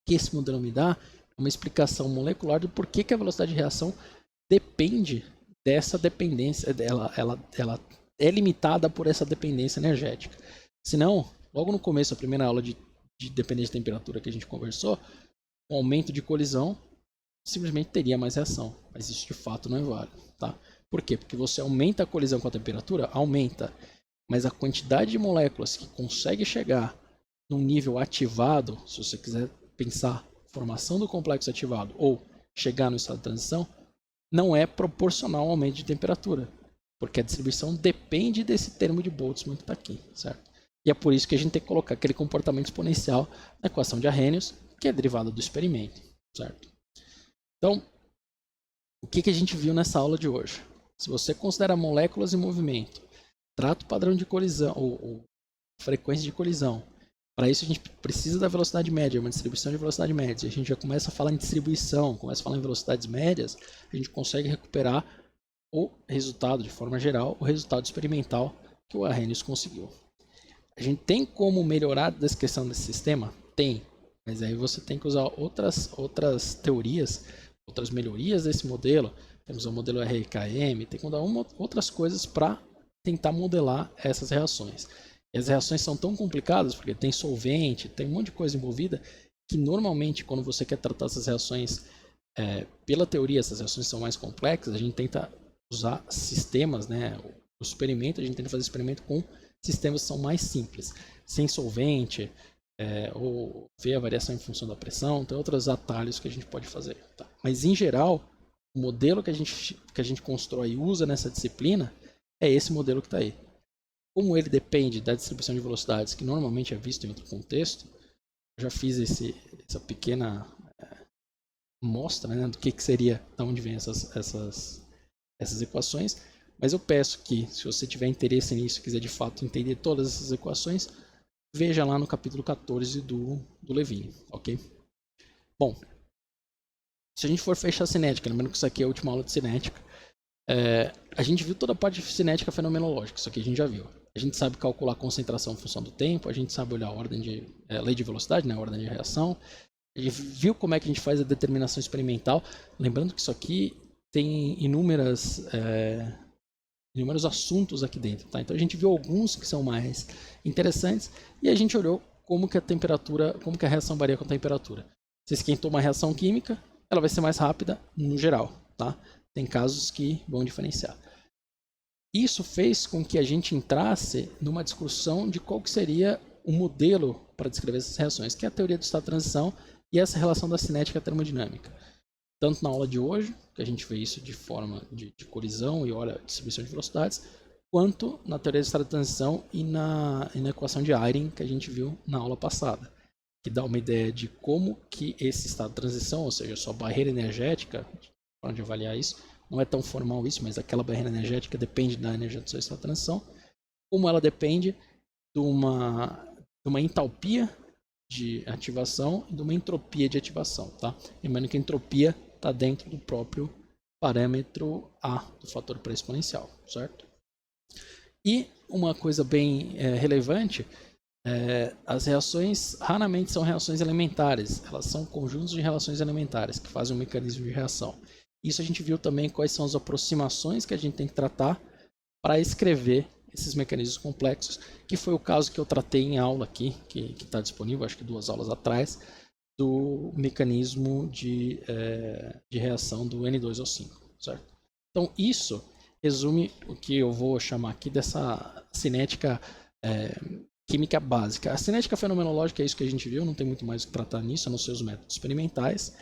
que esse modelo me dá é uma explicação molecular do porquê que a velocidade de reação depende dessa dependência. Ela é limitada por essa dependência energética. Senão, logo no começo, a primeira aula de dependência de temperatura que a gente conversou, um aumento de colisão simplesmente teria mais reação. Mas isso de fato não é válido. Tá? Por quê? Porque você aumenta a colisão com a temperatura, aumenta. Mas a quantidade de moléculas que consegue chegar num nível ativado, se você quiser pensar formação do complexo ativado ou chegar no estado de transição, não é proporcional ao aumento de temperatura. Porque a distribuição depende desse termo de Boltzmann que está aqui, certo? E é por isso que a gente tem que colocar aquele comportamento exponencial na equação de Arrhenius, que é derivada do experimento, certo? Então, o que a gente viu nessa aula de hoje? Se você considera moléculas em movimento, trato padrão de colisão, ou frequência de colisão, para isso a gente precisa da velocidade média, uma distribuição de velocidade média. A gente já começa a falar em distribuição, começa a falar em velocidades médias, a gente consegue recuperar o resultado, de forma geral, o resultado experimental que o Arrhenius conseguiu. A gente tem como melhorar a descrição desse sistema? Tem, mas aí você tem que usar outras teorias, outras melhorias desse modelo. Temos o modelo RIKM, tem que usar outras coisas para tentar modelar essas reações. E as reações são tão complicadas, porque tem solvente, tem um monte de coisa envolvida, que normalmente quando você quer tratar essas reações pela teoria, essas reações são mais complexas, a gente tenta usar sistemas, né? O experimento, a gente tenta fazer experimento com sistemas que são mais simples, sem solvente, ou ver a variação em função da pressão, tem outros atalhos que a gente pode fazer. Tá? Mas em geral, o modelo que a gente constrói e usa nessa disciplina é esse modelo que está aí. Como ele depende da distribuição de velocidades, que normalmente é visto em outro contexto, eu já fiz essa pequena mostra, né, do que seria, de onde vem essas equações. Mas eu peço que, se você tiver interesse nisso, quiser de fato entender todas essas equações, veja lá no capítulo 14 do Levine, ok? Bom, se a gente for fechar a cinética, lembrando que isso aqui é a última aula de cinética, a gente viu toda a parte de cinética fenomenológica, isso aqui a gente já viu. A gente sabe calcular a concentração em função do tempo, a gente sabe olhar a ordem de lei de velocidade, né, a ordem de reação. A gente viu como é que a gente faz a determinação experimental, lembrando que isso aqui tem inúmeros assuntos aqui dentro, tá? Então a gente viu alguns que são mais interessantes e a gente olhou como que a reação varia com a temperatura. Se esquentou uma reação química, ela vai ser mais rápida no geral, tá? Tem casos que vão diferenciar. Isso fez com que a gente entrasse numa discussão de qual que seria o modelo para descrever essas reações, que é a teoria do estado de transição e essa relação da cinética termodinâmica. Tanto na aula de hoje, que a gente vê isso de forma de colisão e olha a distribuição de velocidades, quanto na teoria do estado de transição e na equação de Eyring, que a gente viu na aula passada, que dá uma ideia de como que esse estado de transição, ou seja, a sua barreira energética, para avaliar isso, não é tão formal isso, mas aquela barreira energética depende da energia do seu estado de transição, como ela depende de uma entalpia de ativação e de uma entropia de ativação, tá? Lembrando que a entropia está dentro do próprio parâmetro A do fator pré-exponencial, certo? E uma coisa bem relevante, as reações raramente são reações elementares, elas são conjuntos de relações elementares que fazem um mecanismo de reação. Isso a gente viu também quais são as aproximações que a gente tem que tratar para escrever esses mecanismos complexos, que foi o caso que eu tratei em aula aqui, que está disponível, acho que 2 aulas atrás, do mecanismo de reação do N2O5, certo? Então isso resume o que eu vou chamar aqui dessa cinética química básica. A cinética fenomenológica é isso que a gente viu, não tem muito mais o que tratar nisso, a não ser os métodos experimentais.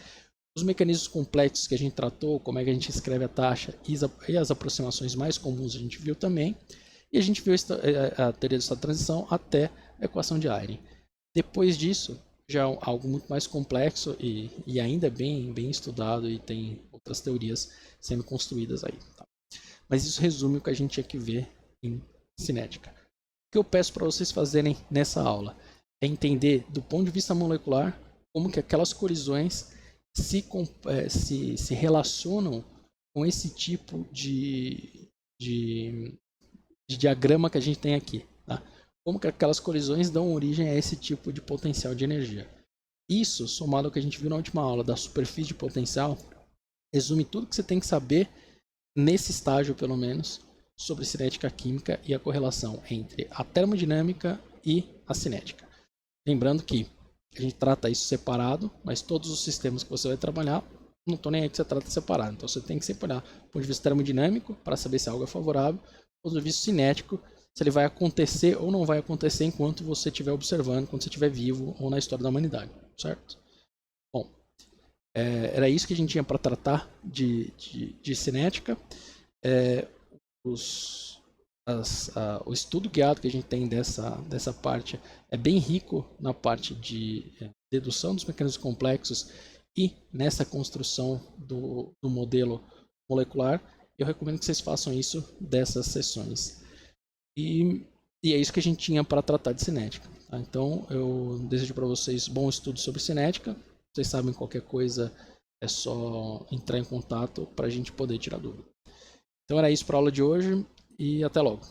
Os mecanismos complexos que a gente tratou, como é que a gente escreve a taxa e as aproximações mais comuns a gente viu também. E a gente viu a teoria do estado de transição até a equação de Eyring. Depois disso, já é algo muito mais complexo e ainda bem estudado e tem outras teorias sendo construídas aí. Tá? Mas isso resume o que a gente tinha que ver em cinética. O que eu peço para vocês fazerem nessa aula é entender do ponto de vista molecular como que aquelas colisões se relacionam com esse tipo de diagrama que a gente tem aqui. Tá? Como que aquelas colisões dão origem a esse tipo de potencial de energia. Isso, somado ao que a gente viu na última aula da superfície de potencial, resume tudo que você tem que saber, nesse estágio pelo menos, sobre cinética química e a correlação entre a termodinâmica e a cinética. Lembrando que a gente trata isso separado, mas todos os sistemas que você vai trabalhar, não estou nem aí que você trata separado. Então você tem que separar do ponto de vista termodinâmico, para saber se algo é favorável, do ponto de vista cinético, se ele vai acontecer ou não vai acontecer enquanto você estiver observando, quando você estiver vivo ou na história da humanidade, certo? Bom, era isso que a gente tinha para tratar de cinética. O estudo guiado que a gente tem dessa parte é bem rico na parte de dedução dos mecanismos complexos e nessa construção do modelo molecular. Eu recomendo que vocês façam isso dessas sessões. E é isso que a gente tinha para tratar de cinética. Tá? Então eu desejo para vocês bom estudo sobre cinética. Vocês sabem, qualquer coisa é só entrar em contato para a gente poder tirar dúvida. Então era isso para a aula de hoje e até logo.